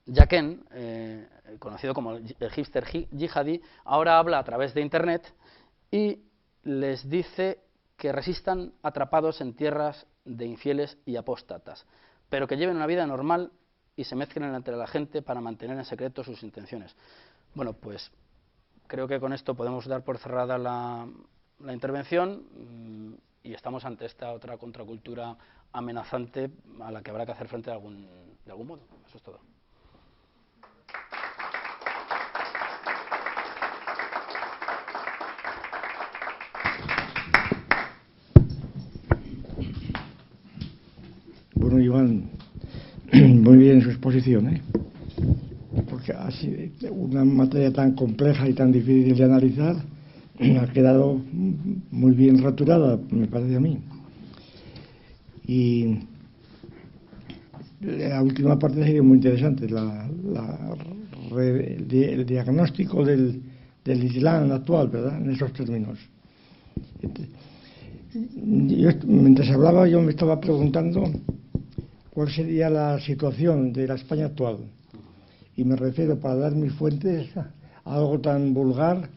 [SPEAKER 2] Yaquen, conocido como el hipster yihadi, ahora habla a través de internet y les dice que resistan atrapados en tierras de infieles y apóstatas, pero que lleven una vida normal y se mezclen entre la gente para mantener en secreto sus intenciones. Bueno, pues creo que con esto podemos dar por cerrada la intervención y estamos ante esta otra contracultura amenazante a la que habrá que hacer frente de algún modo. Eso es todo.
[SPEAKER 3] Bueno, Iván, muy bien su exposición, porque así una materia tan compleja y tan difícil de analizar ha quedado muy bien raturada, me parece a mí. Y la última parte ha sido muy interesante, el diagnóstico del del Islam actual, ¿verdad? En esos términos. Mientras hablaba yo me estaba preguntando cuál sería la situación de la España actual. Y me refiero, para dar mis fuentes, a algo tan vulgar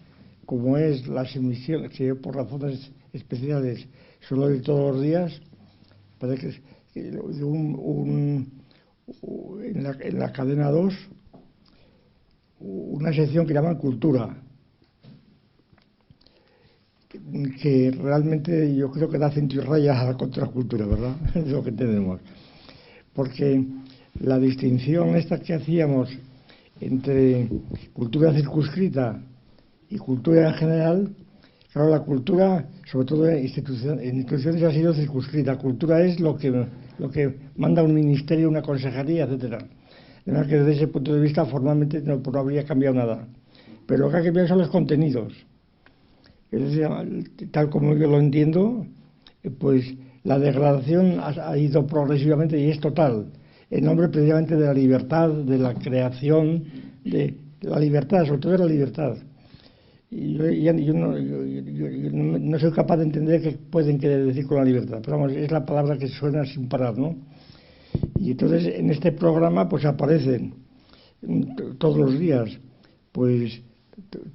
[SPEAKER 3] como es las emisiones, que yo por razones especiales suelo oír todos los días, parece que en la cadena 2, una sección que llaman Cultura, que realmente yo creo que da centro y raya a la contracultura, ¿verdad? Es lo que tenemos. Porque la distinción esta que hacíamos entre cultura circunscrita y cultura en general, claro, la cultura, sobre todo en instituciones, ha sido circunscrita. Cultura es lo que manda un ministerio, una consejería, etcétera. De manera que desde ese punto de vista formalmente no habría cambiado nada. Pero lo que ha cambiado son los contenidos. Es decir, tal como yo lo entiendo, pues la degradación ha ido progresivamente y es total, en nombre precisamente de la libertad, de la creación, de la libertad, sobre todo de la libertad. Y yo no soy capaz de entender qué pueden querer decir con la libertad, pero vamos, es la palabra que suena sin parar, ¿no? Y entonces en este programa pues aparecen todos los días pues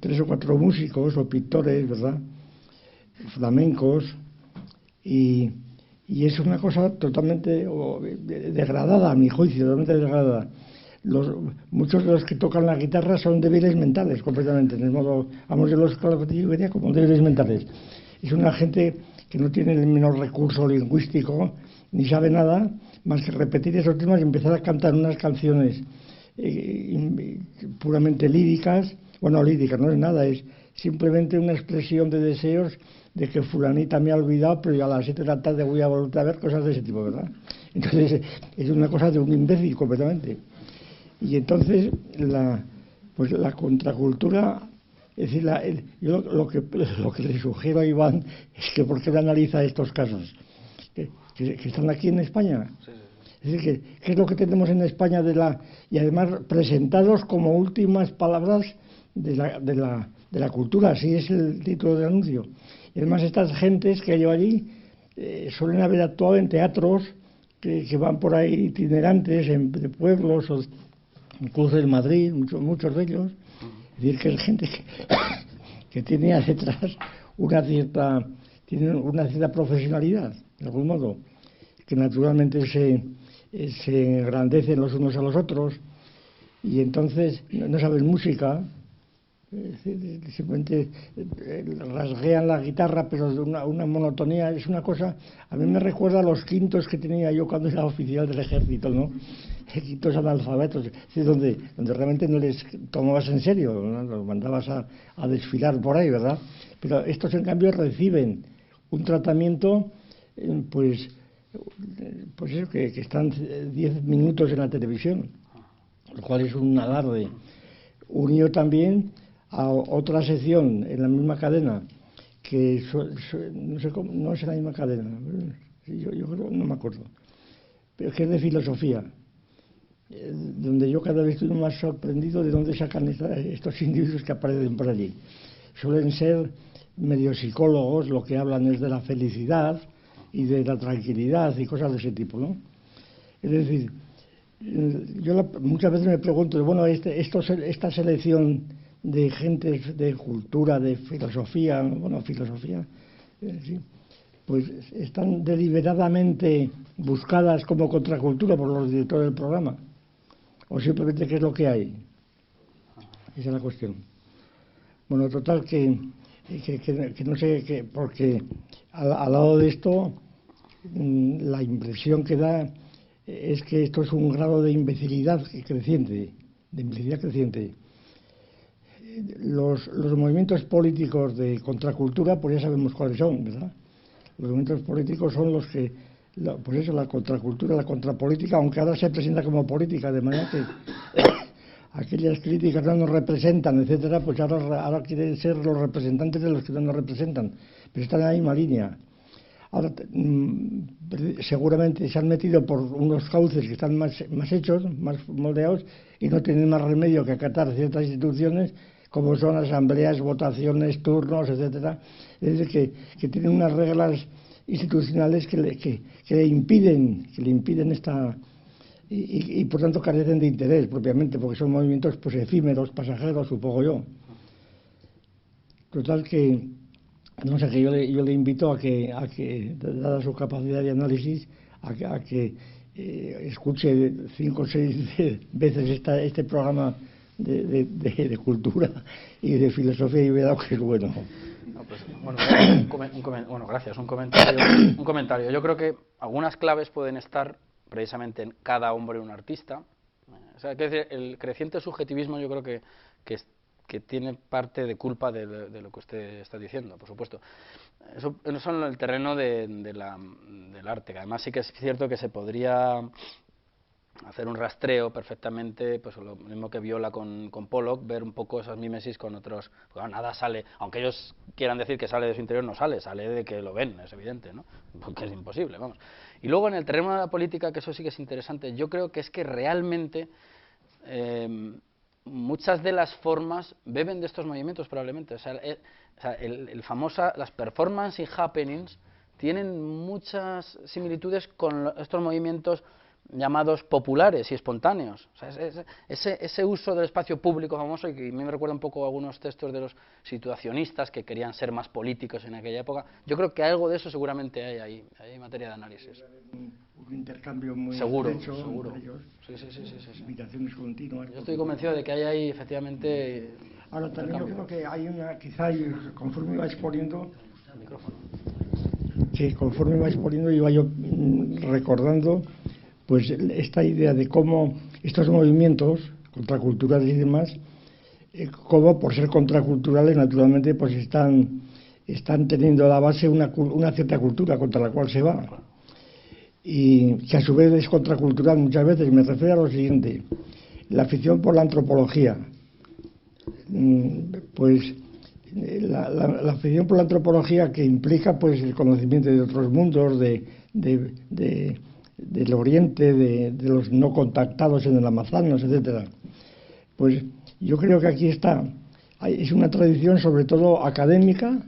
[SPEAKER 3] 3 o 4 músicos o pintores, ¿verdad?, flamencos, y es una cosa totalmente degradada, a mi juicio, totalmente degradada. Muchos de los que tocan la guitarra son débiles mentales, completamente, en el modo, vamos, yo los clasificaría como débiles mentales. Es una gente que no tiene el menor recurso lingüístico, ni sabe nada, más que repetir esos temas y empezar a cantar unas canciones puramente líricas. Bueno, lírica no es nada, es simplemente una expresión de deseos de que fulanita me ha olvidado, pero yo a las 7 de la tarde voy a volver a ver, cosas de ese tipo, ¿verdad? Entonces es una cosa de un imbécil completamente. Y entonces la contracultura, es decir, yo lo que le sugiero a Iván es que por qué no analiza estos casos que están aquí en España. Sí. Es decir, ¿qué es lo que tenemos en España y además presentados como últimas palabras de la cultura? Así es el título del anuncio. Y además estas gentes que llevo allí suelen haber actuado en teatros que van por ahí itinerantes de pueblos o incluso en Madrid, muchos de ellos. Es decir, que es gente que tiene detrás una cierta profesionalidad, de algún modo, que naturalmente se engrandecen los unos a los otros, y entonces no saben música, simplemente rasguean la guitarra, pero de una monotonía. Es una cosa, a mí me recuerda a los quintos que tenía yo cuando era oficial del ejército, ¿no? Quintos analfabetos, donde realmente no les tomabas en serio, ¿no? Los mandabas a desfilar por ahí, ¿verdad? Pero estos en cambio reciben un tratamiento, pues eso, que están 10 minutos en la televisión, lo cual es un alarde, unido también a otra sección en la misma cadena, que no sé cómo, no es en la misma cadena, yo creo, no me acuerdo, pero que es de filosofía, donde yo cada vez estoy más sorprendido de dónde sacan estos individuos que aparecen por allí. Suelen ser medio psicólogos, lo que hablan es de la felicidad y de la tranquilidad y cosas de ese tipo, ¿no? Es decir, yo muchas veces me pregunto, bueno, esta selección de gentes de cultura, de filosofía, sí, pues están deliberadamente buscadas como contracultura por los directores del programa, o simplemente qué es lo que hay. Esa es la cuestión. Bueno, total que no sé, porque al lado de esto la impresión que da es que esto es un grado de imbecilidad creciente, Los movimientos políticos de contracultura, pues ya sabemos cuáles son, ¿verdad? Los movimientos políticos son los que, pues eso, la contracultura, la contrapolítica, aunque ahora se presenta como política, de manera que aquellas críticas no nos representan, etcétera, pues ahora quieren ser los representantes de los que no nos representan, pero están en la misma línea. Ahora seguramente se han metido por unos cauces que están más hechos, más moldeados, y no tienen más remedio que acatar ciertas instituciones como son asambleas, votaciones, turnos, etcétera. Es decir, que tienen unas reglas institucionales que le impiden esta... Y por tanto carecen de interés propiamente, porque son movimientos pues efímeros, pasajeros, supongo yo. Total que, no sé, que yo le invito a que, dada su capacidad de análisis, a que escuche 5 o 6 veces este programa de cultura y de filosofía y verá que es bueno.
[SPEAKER 2] No, pues, bueno, gracias. Un comentario. Yo creo que algunas claves pueden estar precisamente en cada hombre un artista. O sea, el creciente subjetivismo yo creo que tiene parte de culpa de lo que usted está diciendo, por supuesto. Eso en el terreno del arte, que además sí que es cierto que se podría hacer un rastreo perfectamente, pues lo mismo que Viola con Pollock, ver un poco esas mímesis con otros. Bueno, nada sale, aunque ellos quieran decir que sale de su interior, no sale de que lo ven, es evidente, ¿no? Porque es imposible, vamos. Y luego en el terreno de la política, que eso sí que es interesante, yo creo que es que realmente muchas de las formas beben de estos movimientos probablemente. O sea, las performance y happenings tienen muchas similitudes con estos movimientos llamados populares y espontáneos. O sea, ese uso del espacio público famoso, y que a mí me recuerda un poco a algunos textos de los situacionistas que querían ser más políticos en aquella época. Yo creo que algo de eso seguramente hay ahí, hay materia de análisis.
[SPEAKER 3] Un intercambio muy
[SPEAKER 2] seguro.
[SPEAKER 3] entre ellos.
[SPEAKER 2] Sí.
[SPEAKER 3] Invitaciones continuas.
[SPEAKER 2] Yo estoy convencido de que hay ahí efectivamente.
[SPEAKER 3] Ahora también yo creo que hay quizá conforme iba exponiendo, iba yo recordando pues esta idea de cómo estos movimientos contraculturales y demás, cómo por ser contraculturales naturalmente pues están teniendo a la base una cierta cultura contra la cual se va, y que a su vez es contracultural muchas veces. Me refiero a lo siguiente: la afición por la antropología, pues la afición por la antropología, que implica pues el conocimiento de otros mundos, del Oriente, de los no contactados en el Amazonas, etcétera. Pues yo creo que aquí es una tradición sobre todo académica,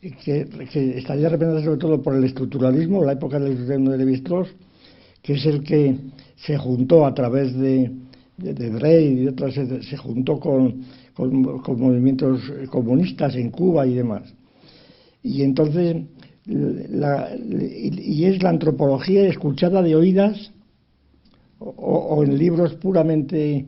[SPEAKER 3] que estaría representada sobre todo por el estructuralismo, la época del estructuralismo de Lévi-Strauss, que es el que se juntó a través de Drey y de otras, se juntó con movimientos comunistas en Cuba y demás. Y entonces es la antropología escuchada de oídas o en libros puramente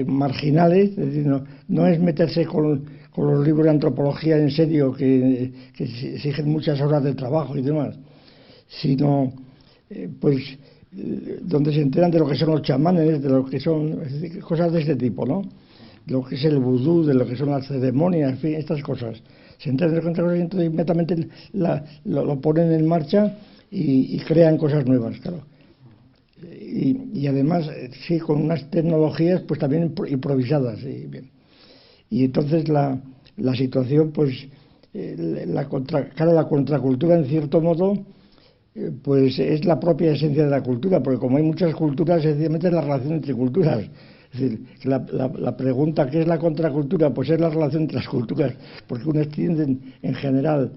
[SPEAKER 3] marginales. Es decir, no es meterse con los libros de antropología en serio, que exigen muchas horas de trabajo y demás, sino pues donde se enteran de lo que son los chamanes, de lo que son, es decir, cosas de este tipo, ¿no? De lo que es el vudú, de lo que son las ceremonias, en fin, estas cosas. Se enteran de cosas y entonces inmediatamente lo ponen en marcha y crean cosas nuevas, claro. Y además, sí, con unas tecnologías pues también improvisadas. Y entonces la situación, pues, la contracultura, en cierto modo, pues es la propia esencia de la cultura, porque como hay muchas culturas, sencillamente es la relación entre culturas. Es decir, que la pregunta, ¿qué es la contracultura? Pues es la relación entre las culturas, porque unas tienden en general,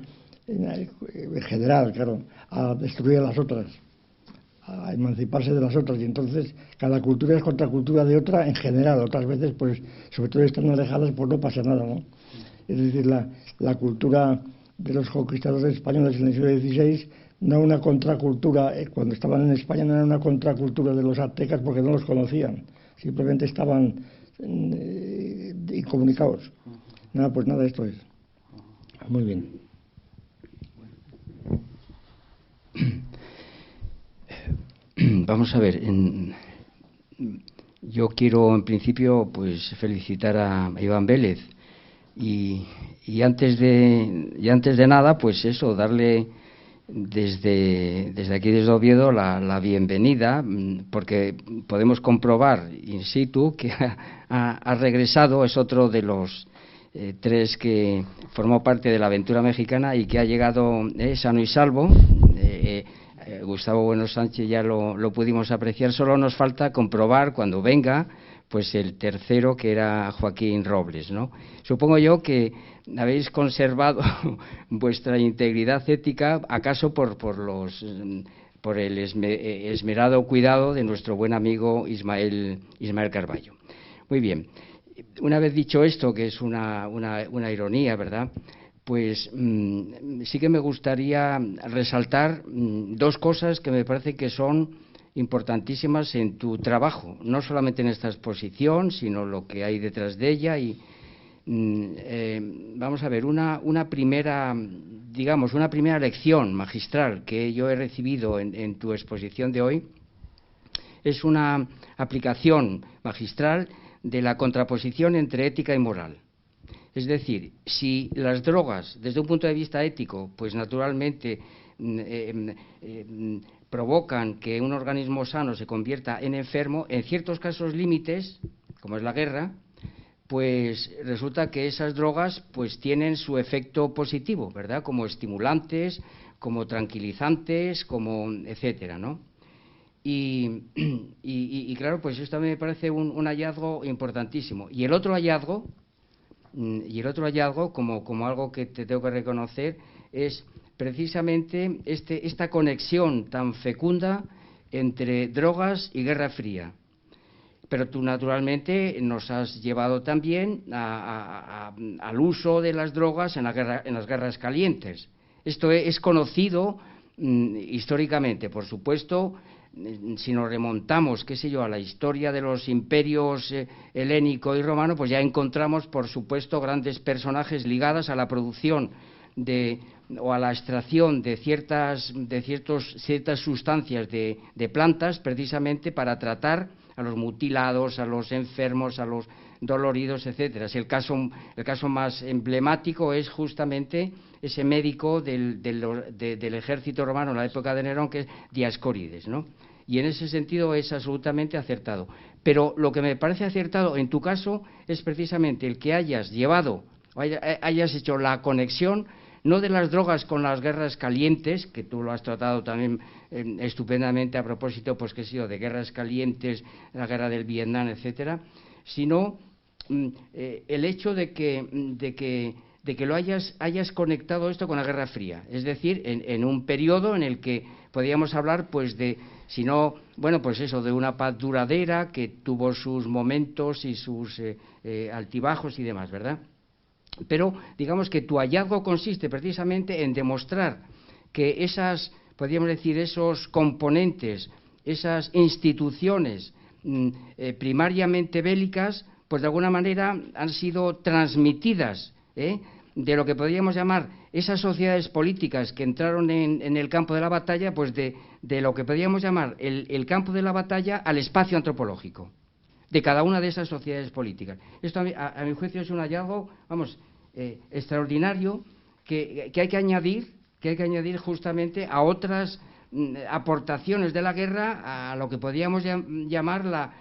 [SPEAKER 3] claro, a destruir a las otras, a emanciparse de las otras, y entonces cada cultura es contracultura de otra en general. Otras veces, pues, sobre todo están alejadas, pues no pasa nada, ¿no? Es decir, la cultura de los conquistadores españoles en el siglo XVI no era una contracultura, cuando estaban en España no era una contracultura de los aztecas, porque no los conocían, simplemente estaban incomunicados. Nada, pues nada, esto es. Muy bien.
[SPEAKER 4] Vamos a ver, yo quiero en principio pues felicitar a Iván Vélez y antes de nada pues eso, darle desde aquí, desde Oviedo, la bienvenida, porque podemos comprobar in situ que ha regresado. Es otro de los tres que formó parte de la aventura mexicana y que ha llegado sano y salvo. Gustavo Bueno Sánchez ya lo pudimos apreciar. Solo nos falta comprobar cuando venga pues el tercero, que era Joaquín Robles, ¿no? Supongo yo que habéis conservado vuestra integridad ética, acaso por el esmerado cuidado de nuestro buen amigo Ismael Carballo. Muy bien. Una vez dicho esto, que es una ironía, ¿verdad?, pues sí que me gustaría resaltar dos cosas que me parece que son importantísimas en tu trabajo, no solamente en esta exposición, sino lo que hay detrás de ella. Y vamos a ver, una primera lección magistral que yo he recibido en tu exposición de hoy es una aplicación magistral de la contraposición entre ética y moral. Es decir, si las drogas, desde un punto de vista ético, pues naturalmente provocan que un organismo sano se convierta en enfermo, en ciertos casos límites, como es la guerra, pues resulta que esas drogas pues tienen su efecto positivo, ¿verdad?, como estimulantes, como tranquilizantes, como etcétera, ¿no? Y claro, pues esto me parece un hallazgo importantísimo. Y el otro hallazgo, como algo que te tengo que reconocer, es precisamente esta conexión tan fecunda entre drogas y Guerra Fría. Pero tú, naturalmente, nos has llevado también al uso de las drogas en las guerras calientes. Esto es conocido históricamente, por supuesto. Si nos remontamos, qué sé yo, a la historia de los imperios helénico y romano, pues ya encontramos, por supuesto, grandes personajes ligados a la producción o a la extracción de ciertas sustancias de plantas, precisamente para tratar a los mutilados, a los enfermos, a los doloridos, etcétera. El caso más emblemático es justamente ese médico del ejército romano en la época de Nerón, que es Dioscórides, ¿no? Y en ese sentido es absolutamente acertado. Pero lo que me parece acertado en tu caso es precisamente el que hayas hecho la conexión, no de las drogas con las guerras calientes, que tú lo has tratado también estupendamente a propósito, pues qué sé yo, de guerras calientes, la guerra del Vietnam, etcétera, sino el hecho de que lo hayas conectado esto con la Guerra Fría, es decir, en un periodo en el que podríamos hablar, pues de una paz duradera que tuvo sus momentos y sus altibajos y demás, ¿verdad? Pero digamos que tu hallazgo consiste precisamente en demostrar que podríamos decir, esos componentes, esas instituciones primariamente bélicas, pues de alguna manera han sido transmitidas de lo que podríamos llamar esas sociedades políticas que entraron en el campo de la batalla, pues de lo que podríamos llamar el campo de la batalla al espacio antropológico de cada una de esas sociedades políticas. Esto a mi juicio es un hallazgo, extraordinario, que hay que añadir justamente a otras aportaciones de la guerra, a lo que podríamos llamar la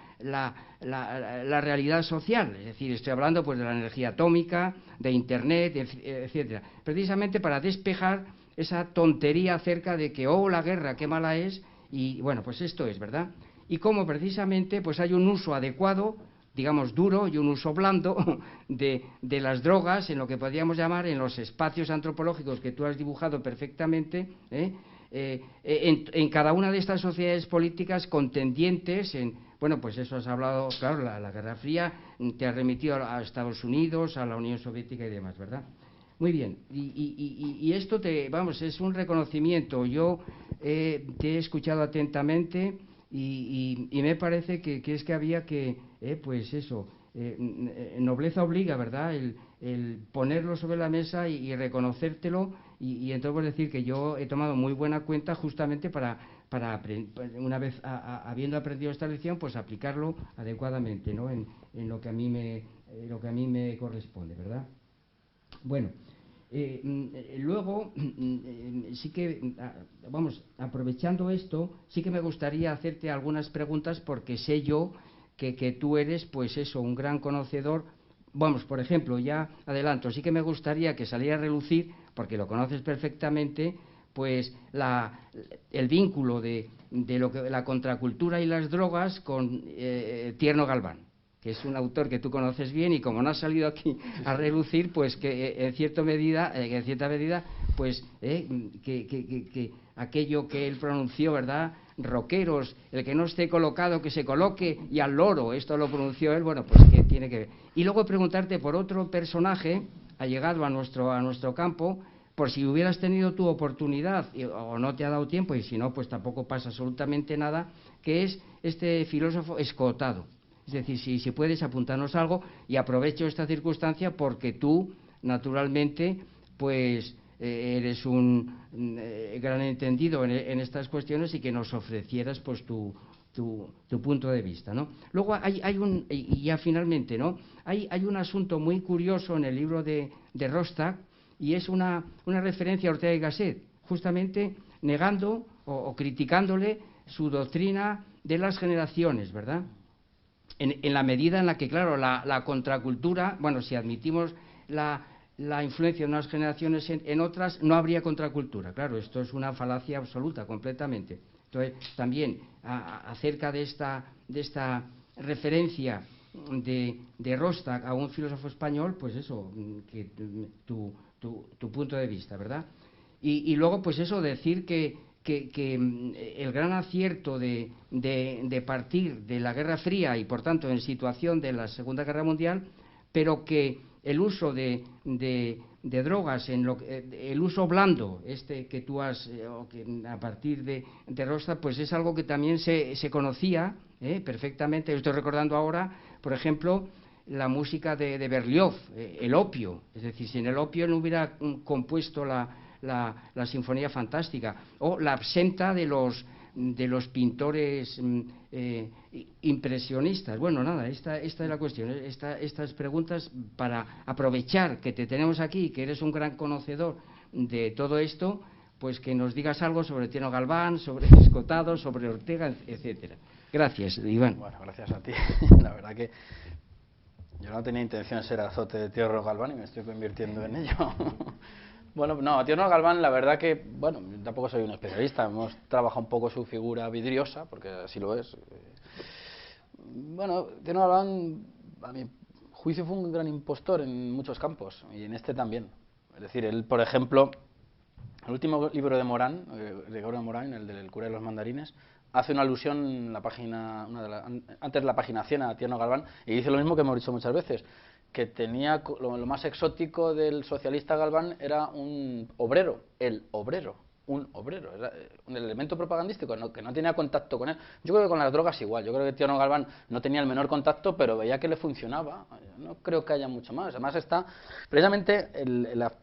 [SPEAKER 4] realidad social. Es decir, estoy hablando pues de la energía atómica, de Internet, etcétera, precisamente para despejar esa tontería acerca de que la guerra, qué mala es, y bueno, pues esto es, ¿verdad? Y cómo precisamente pues hay un uso adecuado, digamos duro, y un uso blando de las drogas en lo que podríamos llamar en los espacios antropológicos que tú has dibujado perfectamente, en cada una de estas sociedades políticas contendientes pues eso has hablado, claro, la Guerra Fría te ha remitido a Estados Unidos, a la Unión Soviética y demás, ¿verdad? Muy bien, y esto es un reconocimiento. Yo te he escuchado atentamente y me parece que es que había que, nobleza obliga, ¿verdad?, el ponerlo sobre la mesa y reconocértelo, y entonces pues decir que yo he tomado muy buena cuenta justamente para una vez habiendo aprendido esta lección, pues aplicarlo adecuadamente, ¿no?, en lo que a mí me corresponde, ¿verdad? Bueno, luego sí que aprovechando esto, sí que me gustaría hacerte algunas preguntas, porque sé yo que tú eres pues un gran conocedor. Por ejemplo, ya adelanto, sí que me gustaría que saliera a relucir, porque lo conoces perfectamente, pues el vínculo de lo que la contracultura y las drogas con Tierno Galván. que es un autor que tú conoces bien, y como no ha salido aquí a relucir, pues que en cierta medida, pues que aquello que él pronunció, ¿verdad? Rockeros, el que no esté colocado que se coloque, y al loro, esto lo pronunció él, bueno, pues que tiene que ver. Y luego preguntarte por otro personaje allegado a nuestro campo, por si hubieras tenido tu oportunidad o no te ha dado tiempo, y si no, pues tampoco pasa absolutamente nada, que es este filósofo escotado. Es decir, si puedes apuntarnos algo, y aprovecho esta circunstancia porque tú, naturalmente, pues eres un gran entendido en estas cuestiones, y que nos ofrecieras pues tu punto de vista, ¿no? Luego hay un, y ya finalmente, ¿no? Hay un asunto muy curioso en el libro de Rostock, y es una referencia a Ortega y Gasset, justamente negando o criticándole su doctrina de las generaciones, ¿verdad? En la medida en la que, claro, la contracultura, bueno, si admitimos la influencia de unas generaciones en otras, no habría contracultura. Claro, esto es una falacia absoluta, completamente. Entonces, también acerca de esta referencia de Rostock a un filósofo español, pues eso, que tu punto de vista, ¿verdad? Y luego, pues eso, decir que el gran acierto de partir de la Guerra Fría, y por tanto en situación de la Segunda Guerra Mundial, pero que el uso de drogas, el uso blando, que tú has, o que a partir de Rostock, pues es algo que también se conocía perfectamente. Yo estoy recordando ahora, por ejemplo, la música de Berlioz, el opio. Es decir, sin el opio no hubiera compuesto la Sinfonía Fantástica, o la absenta de los pintores impresionistas. Bueno, nada, esta es la cuestión. Estas preguntas, para aprovechar que te tenemos aquí, que eres un gran conocedor de todo esto, pues que nos digas algo sobre Tierno Galván, sobre Escotado, sobre Ortega, etcétera. Gracias, Iván.
[SPEAKER 2] Bueno, gracias a ti. La verdad que yo no tenía intención de ser azote de Tierno Galván, y me estoy convirtiendo en ello. Bueno, no, Tierno Galván, la verdad que, bueno, tampoco soy un especialista, hemos trabajado un poco su figura vidriosa, porque así lo es. Bueno, Tierno Galván, a mi juicio, fue un gran impostor en muchos campos, y en este también. Es decir, él, por ejemplo, el último libro de Morán, de Gregorio Morán, el del cura de los mandarines, hace una alusión en la página, antes de la página 100, a Tierno Galván, y dice lo mismo que hemos dicho muchas veces, que tenía lo más exótico del socialista Galván era un obrero, un obrero, era un elemento propagandístico que no tenía contacto con él. Yo creo que con las drogas igual, yo creo que Tierno Galván no tenía el menor contacto, pero veía que le funcionaba. No creo que haya mucho más. Además está, precisamente,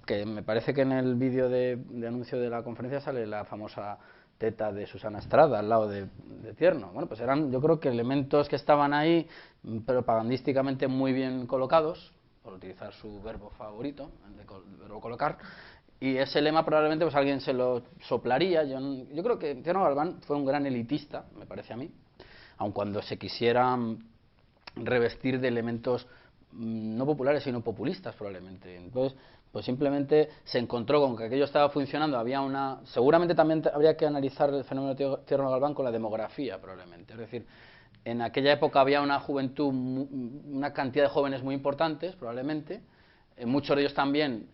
[SPEAKER 2] que me parece que en el vídeo de anuncio de la conferencia sale la famosa teta de Susana Estrada al lado de Tierno. Bueno, pues eran, yo creo que elementos que estaban ahí propagandísticamente muy bien colocados, por utilizar su verbo favorito, el verbo colocar, y ese lema probablemente pues alguien se lo soplaría. Yo creo que Tierno Galván fue un gran elitista, me parece a mí, aun cuando se quisiera revestir de elementos no populares sino populistas probablemente. Entonces, pues simplemente se encontró con que aquello estaba funcionando, seguramente también habría que analizar el fenómeno de Tierno Galván con la demografía probablemente, es decir, en aquella época había una juventud, una cantidad de jóvenes muy importantes probablemente, muchos de ellos también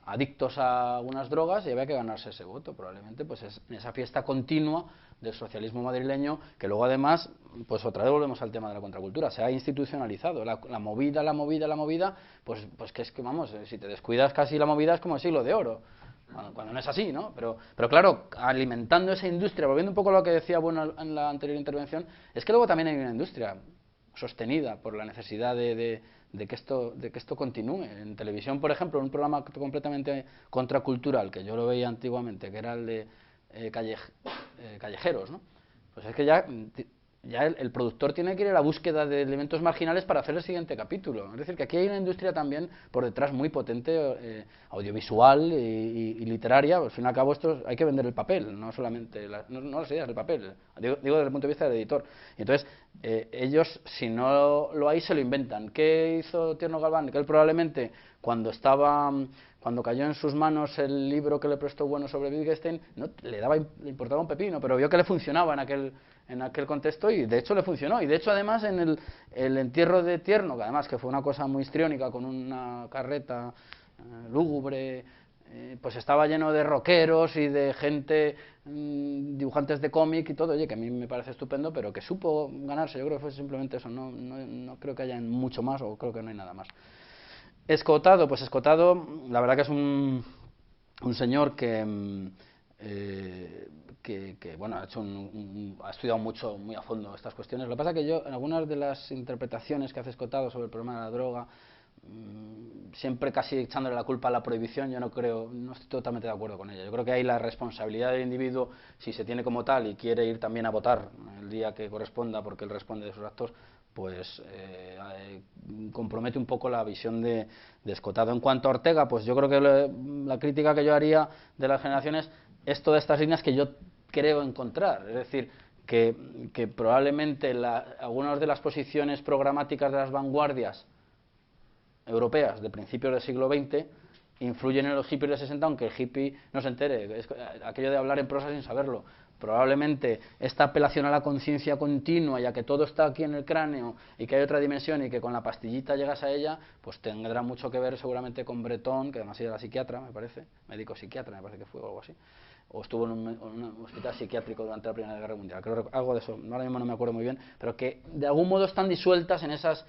[SPEAKER 2] adictos a algunas drogas, y había que ganarse ese voto probablemente, pues en esa fiesta continua del socialismo madrileño, que luego además, pues otra vez volvemos al tema de la contracultura, se ha institucionalizado, la movida, pues que es que, vamos, si te descuidas casi la movida es como el siglo de oro, cuando no es así, ¿no? Pero claro, alimentando esa industria, volviendo un poco a lo que decía Bueno en la anterior intervención, es que luego también hay una industria sostenida por la necesidad de que esto continúe. En televisión, por ejemplo, un programa completamente contracultural, que yo lo veía antiguamente, que era el de callejeros, ¿no? Pues es que ya el productor tiene que ir a la búsqueda de elementos marginales para hacer el siguiente capítulo. Es decir, que aquí hay una industria también por detrás muy potente, audiovisual y literaria. Al fin y al cabo, hay que vender el papel, no solamente no las ideas, el papel. Digo desde el punto de vista del editor. Y entonces, ellos, si no lo hay, se lo inventan. ¿Qué hizo Tierno Galván? Que él probablemente, cuando cayó en sus manos el libro que le prestó Bueno sobre Wittgenstein, no le importaba un pepino, pero vio que le funcionaba en aquel contexto, y de hecho le funcionó. Y de hecho, además, en el entierro de Tierno, que además que fue una cosa muy histriónica, con una carreta lúgubre, pues estaba lleno de rockeros y de gente, dibujantes de cómic y todo, oye, que a mí me parece estupendo, pero que supo ganarse, yo creo que fue simplemente eso, no creo que haya mucho más, o creo que no hay nada más. Escotado, pues Escotado, la verdad que es un señor que bueno, ha estudiado mucho, muy a fondo estas cuestiones. Lo que pasa es que yo, en algunas de las interpretaciones que hace Escotado sobre el problema de la droga, siempre casi echándole la culpa a la prohibición, yo no estoy totalmente de acuerdo con ella. Yo creo que hay la responsabilidad del individuo, si se tiene como tal y quiere ir también a votar el día que corresponda, porque él responde de sus actos, pues compromete un poco la visión de Escotado. En cuanto a Ortega, pues yo creo que la crítica que yo haría de las generaciones es todas estas líneas que yo creo encontrar, es decir, que probablemente algunas de las posiciones programáticas de las vanguardias europeas de principios del siglo XX influyen en los hippies de 60, aunque el hippie no se entere, es aquello de hablar en prosa sin saberlo. Probablemente esta apelación a la conciencia continua y a que todo está aquí en el cráneo y que hay otra dimensión y que con la pastillita llegas a ella, pues tendrá mucho que ver seguramente con Breton, que además era psiquiatra, me parece, médico psiquiatra, me parece que fue o algo así, o estuvo en un hospital psiquiátrico durante la Primera Guerra Mundial, creo que algo de eso, ahora mismo no me acuerdo muy bien, pero que de algún modo están disueltas en esas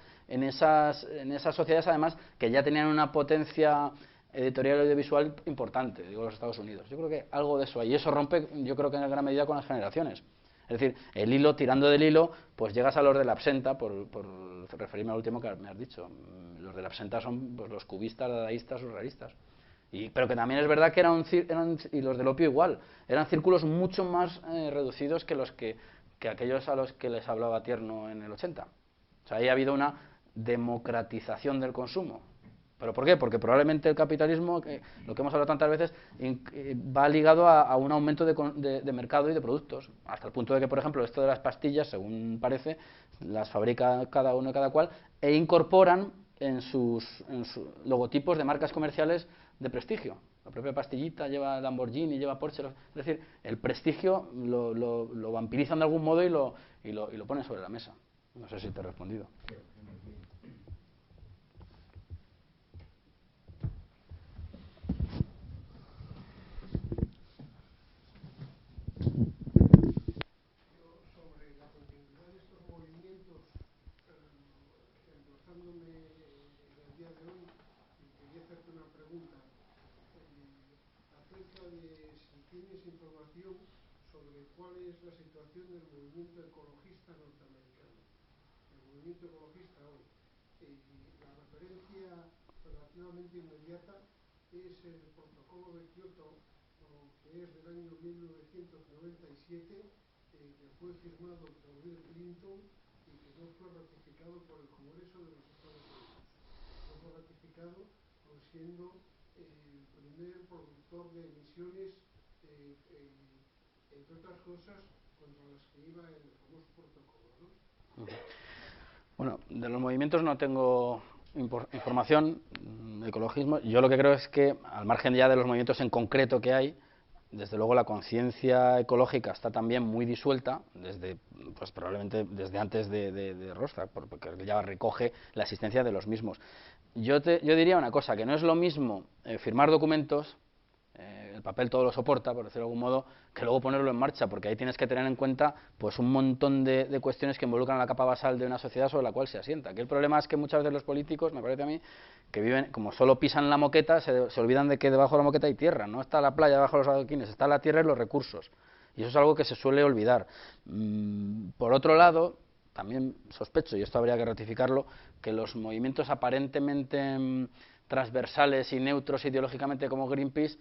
[SPEAKER 2] sociedades, además, que ya tenían una potencia editorial y audiovisual importante, digo, los Estados Unidos. Yo creo que algo de eso hay, y eso rompe, yo creo que en gran medida con las generaciones. Es decir, el hilo, tirando del hilo, pues llegas a los de la absenta, por referirme al último que me has dicho. Los de la absenta son pues, los cubistas, dadaístas, surrealistas. Pero que también es verdad que y los del opio igual, eran círculos mucho más reducidos que aquellos a los que les hablaba Tierno en el 80. O sea, ahí ha habido una democratización del consumo. ¿Pero por qué? Porque probablemente el capitalismo, lo que hemos hablado tantas veces, va ligado a un aumento de mercado y de productos, hasta el punto de que, por ejemplo, esto de las pastillas, según parece, las fabrica cada uno y cada cual, e incorporan en sus logotipos de marcas comerciales de prestigio. La propia pastillita lleva Lamborghini, lleva Porsche, es decir, el prestigio lo vampirizan de algún modo y lo ponen sobre la mesa. No sé si te he respondido.
[SPEAKER 5] ¿Tienes información sobre cuál es la situación del movimiento ecologista norteamericano? El movimiento ecologista hoy. La referencia relativamente inmediata es el protocolo de Kioto, que es del año 1997, que fue firmado por Bill Clinton y que no fue ratificado por el Congreso de los Estados Unidos. No fue ratificado siendo el primer productor de emisiones, entre otras cosas, contra las que iba el famoso protocolo, ¿no?
[SPEAKER 2] Bueno, de los movimientos no tengo información de ecologismo. Yo lo que creo es que, al margen ya de los movimientos en concreto que hay, desde luego la conciencia ecológica está también muy disuelta, pues probablemente desde antes de Rothschild, porque ya recoge la existencia de los mismos. Yo diría una cosa, que no es lo mismo firmar documentos, el papel todo lo soporta, por decirlo de algún modo, que luego ponerlo en marcha, porque ahí tienes que tener en cuenta pues un montón de cuestiones que involucran la capa basal de una sociedad sobre la cual se asienta. Aquí el problema es que muchas veces los políticos, me parece a mí, que viven, como solo pisan la moqueta, se olvidan de que debajo de la moqueta hay tierra, no está la playa debajo de los adoquines, está la tierra y los recursos. Y eso es algo que se suele olvidar. Por otro lado, también sospecho, y esto habría que ratificarlo, que los movimientos aparentemente transversales y neutros ideológicamente como Greenpeace,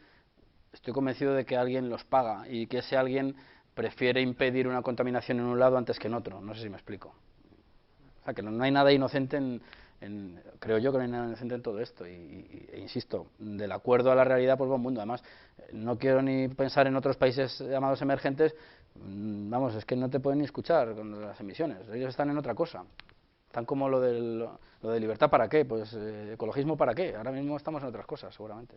[SPEAKER 2] estoy convencido de que alguien los paga y que ese alguien prefiere impedir una contaminación en un lado antes que en otro. No sé si me explico. O sea, que no hay nada inocente creo yo que no hay nada inocente en todo esto. E insisto, del acuerdo a la realidad, pues buen mundo. Además, no quiero ni pensar en otros países llamados emergentes. Vamos, es que no te pueden ni escuchar con las emisiones. Ellos están en otra cosa. Están como lo de libertad, ¿para qué? Pues ecologismo, ¿para qué? Ahora mismo estamos en otras cosas, seguramente.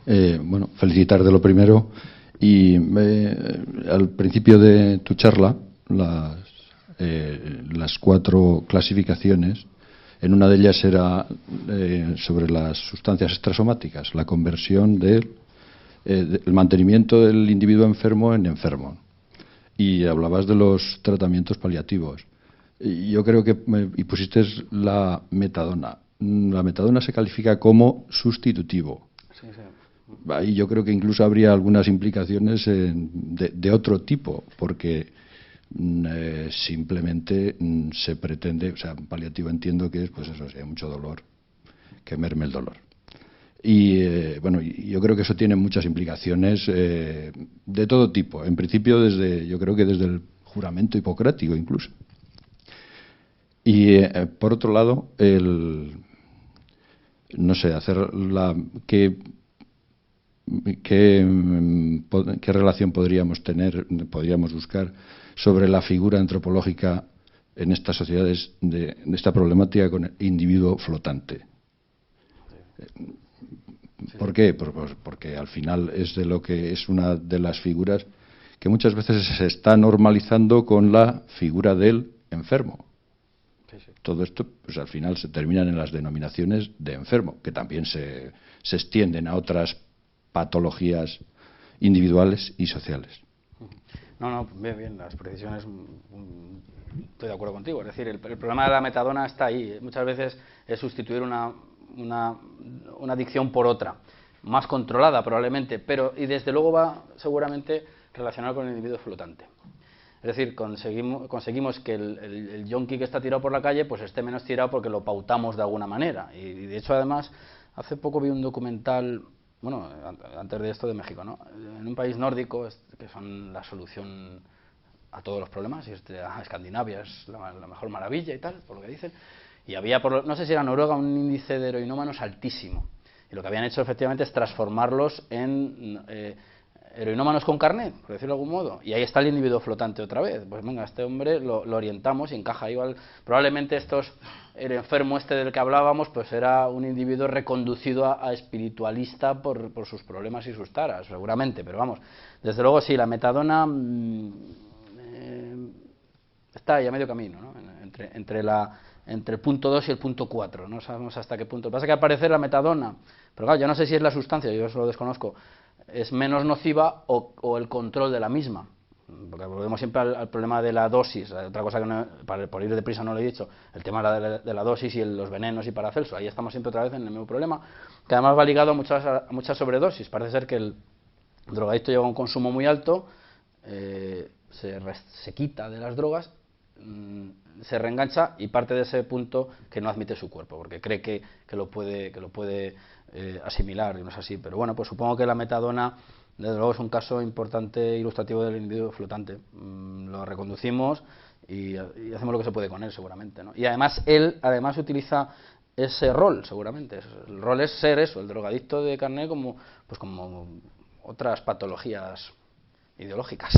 [SPEAKER 6] Bueno, felicitar de lo primero y al principio de tu charla las 4 clasificaciones. En una de ellas era sobre las sustancias extrasomáticas, la conversión el mantenimiento del individuo enfermo en enfermo. Y hablabas de los tratamientos paliativos. Y yo creo que y pusiste la metadona. La metadona se califica como sustitutivo.
[SPEAKER 2] Sí, sí.
[SPEAKER 6] Ahí yo creo que incluso habría algunas implicaciones de otro tipo, porque simplemente se pretende, o sea, paliativo entiendo que es, pues eso, si hay mucho dolor, que merme el dolor. Y bueno, yo creo que eso tiene muchas implicaciones de todo tipo. En principio, yo creo que desde el juramento hipocrático incluso. Y por otro lado, no sé, ¿qué relación podríamos buscar sobre la figura antropológica en estas sociedades de esta problemática con el individuo flotante? ¿Por qué? Porque al final es una de las figuras que muchas veces se está normalizando con la figura del enfermo. Todo esto, pues al final se terminan en las denominaciones de enfermo, que también se extienden a otras patologías individuales y sociales.
[SPEAKER 2] No, bien, las precisiones, estoy de acuerdo contigo. Es decir, el problema de la metadona está ahí. Muchas veces es sustituir una adicción por otra, más controlada probablemente, y desde luego va seguramente relacionado con el individuo flotante. Es decir, conseguimos que el yonki que está tirado por la calle pues esté menos tirado porque lo pautamos de alguna manera. Y de hecho, además, hace poco vi un documental, bueno, antes de esto, de México, ¿no? En un país nórdico, que son la solución a todos los problemas, y Escandinavia es la mejor maravilla y tal, por lo que dicen, y había, no sé si era Noruega, un índice de heroinómanos altísimo. Y lo que habían hecho efectivamente es transformarlos en heroinómanos con carnet, por decirlo de algún modo, y ahí está el individuo flotante otra vez. Pues venga, este hombre lo orientamos y encaja igual. Probablemente el enfermo del que hablábamos pues era un individuo reconducido a espiritualista por sus problemas y sus taras, seguramente, pero vamos, desde luego sí, la metadona está ahí a medio camino, ¿no? entre el punto 2 y el punto 4, no sabemos hasta qué punto. Lo que pasa es que al parecer la metadona, pero claro, yo no sé si es la sustancia, yo eso lo desconozco, es menos nociva o el control de la misma, porque volvemos siempre al problema de la dosis. Otra cosa que por ir deprisa no lo he dicho, el tema de la dosis y los venenos y Paracelso, ahí estamos siempre otra vez en el mismo problema, que además va ligado a muchas sobredosis. Parece ser que el drogadicto llega a un consumo muy alto, se quita de las drogas, se reengancha y parte de ese punto que no admite su cuerpo, porque cree que lo puede asimilar, y no es así. Pero bueno, pues supongo que la metadona desde luego es un caso importante ilustrativo del individuo flotante. Lo reconducimos y hacemos lo que se puede con él, seguramente, ¿no? Y además él utiliza ese rol, seguramente. El rol es ser eso, el drogadicto de carné, como otras patologías ideológicas.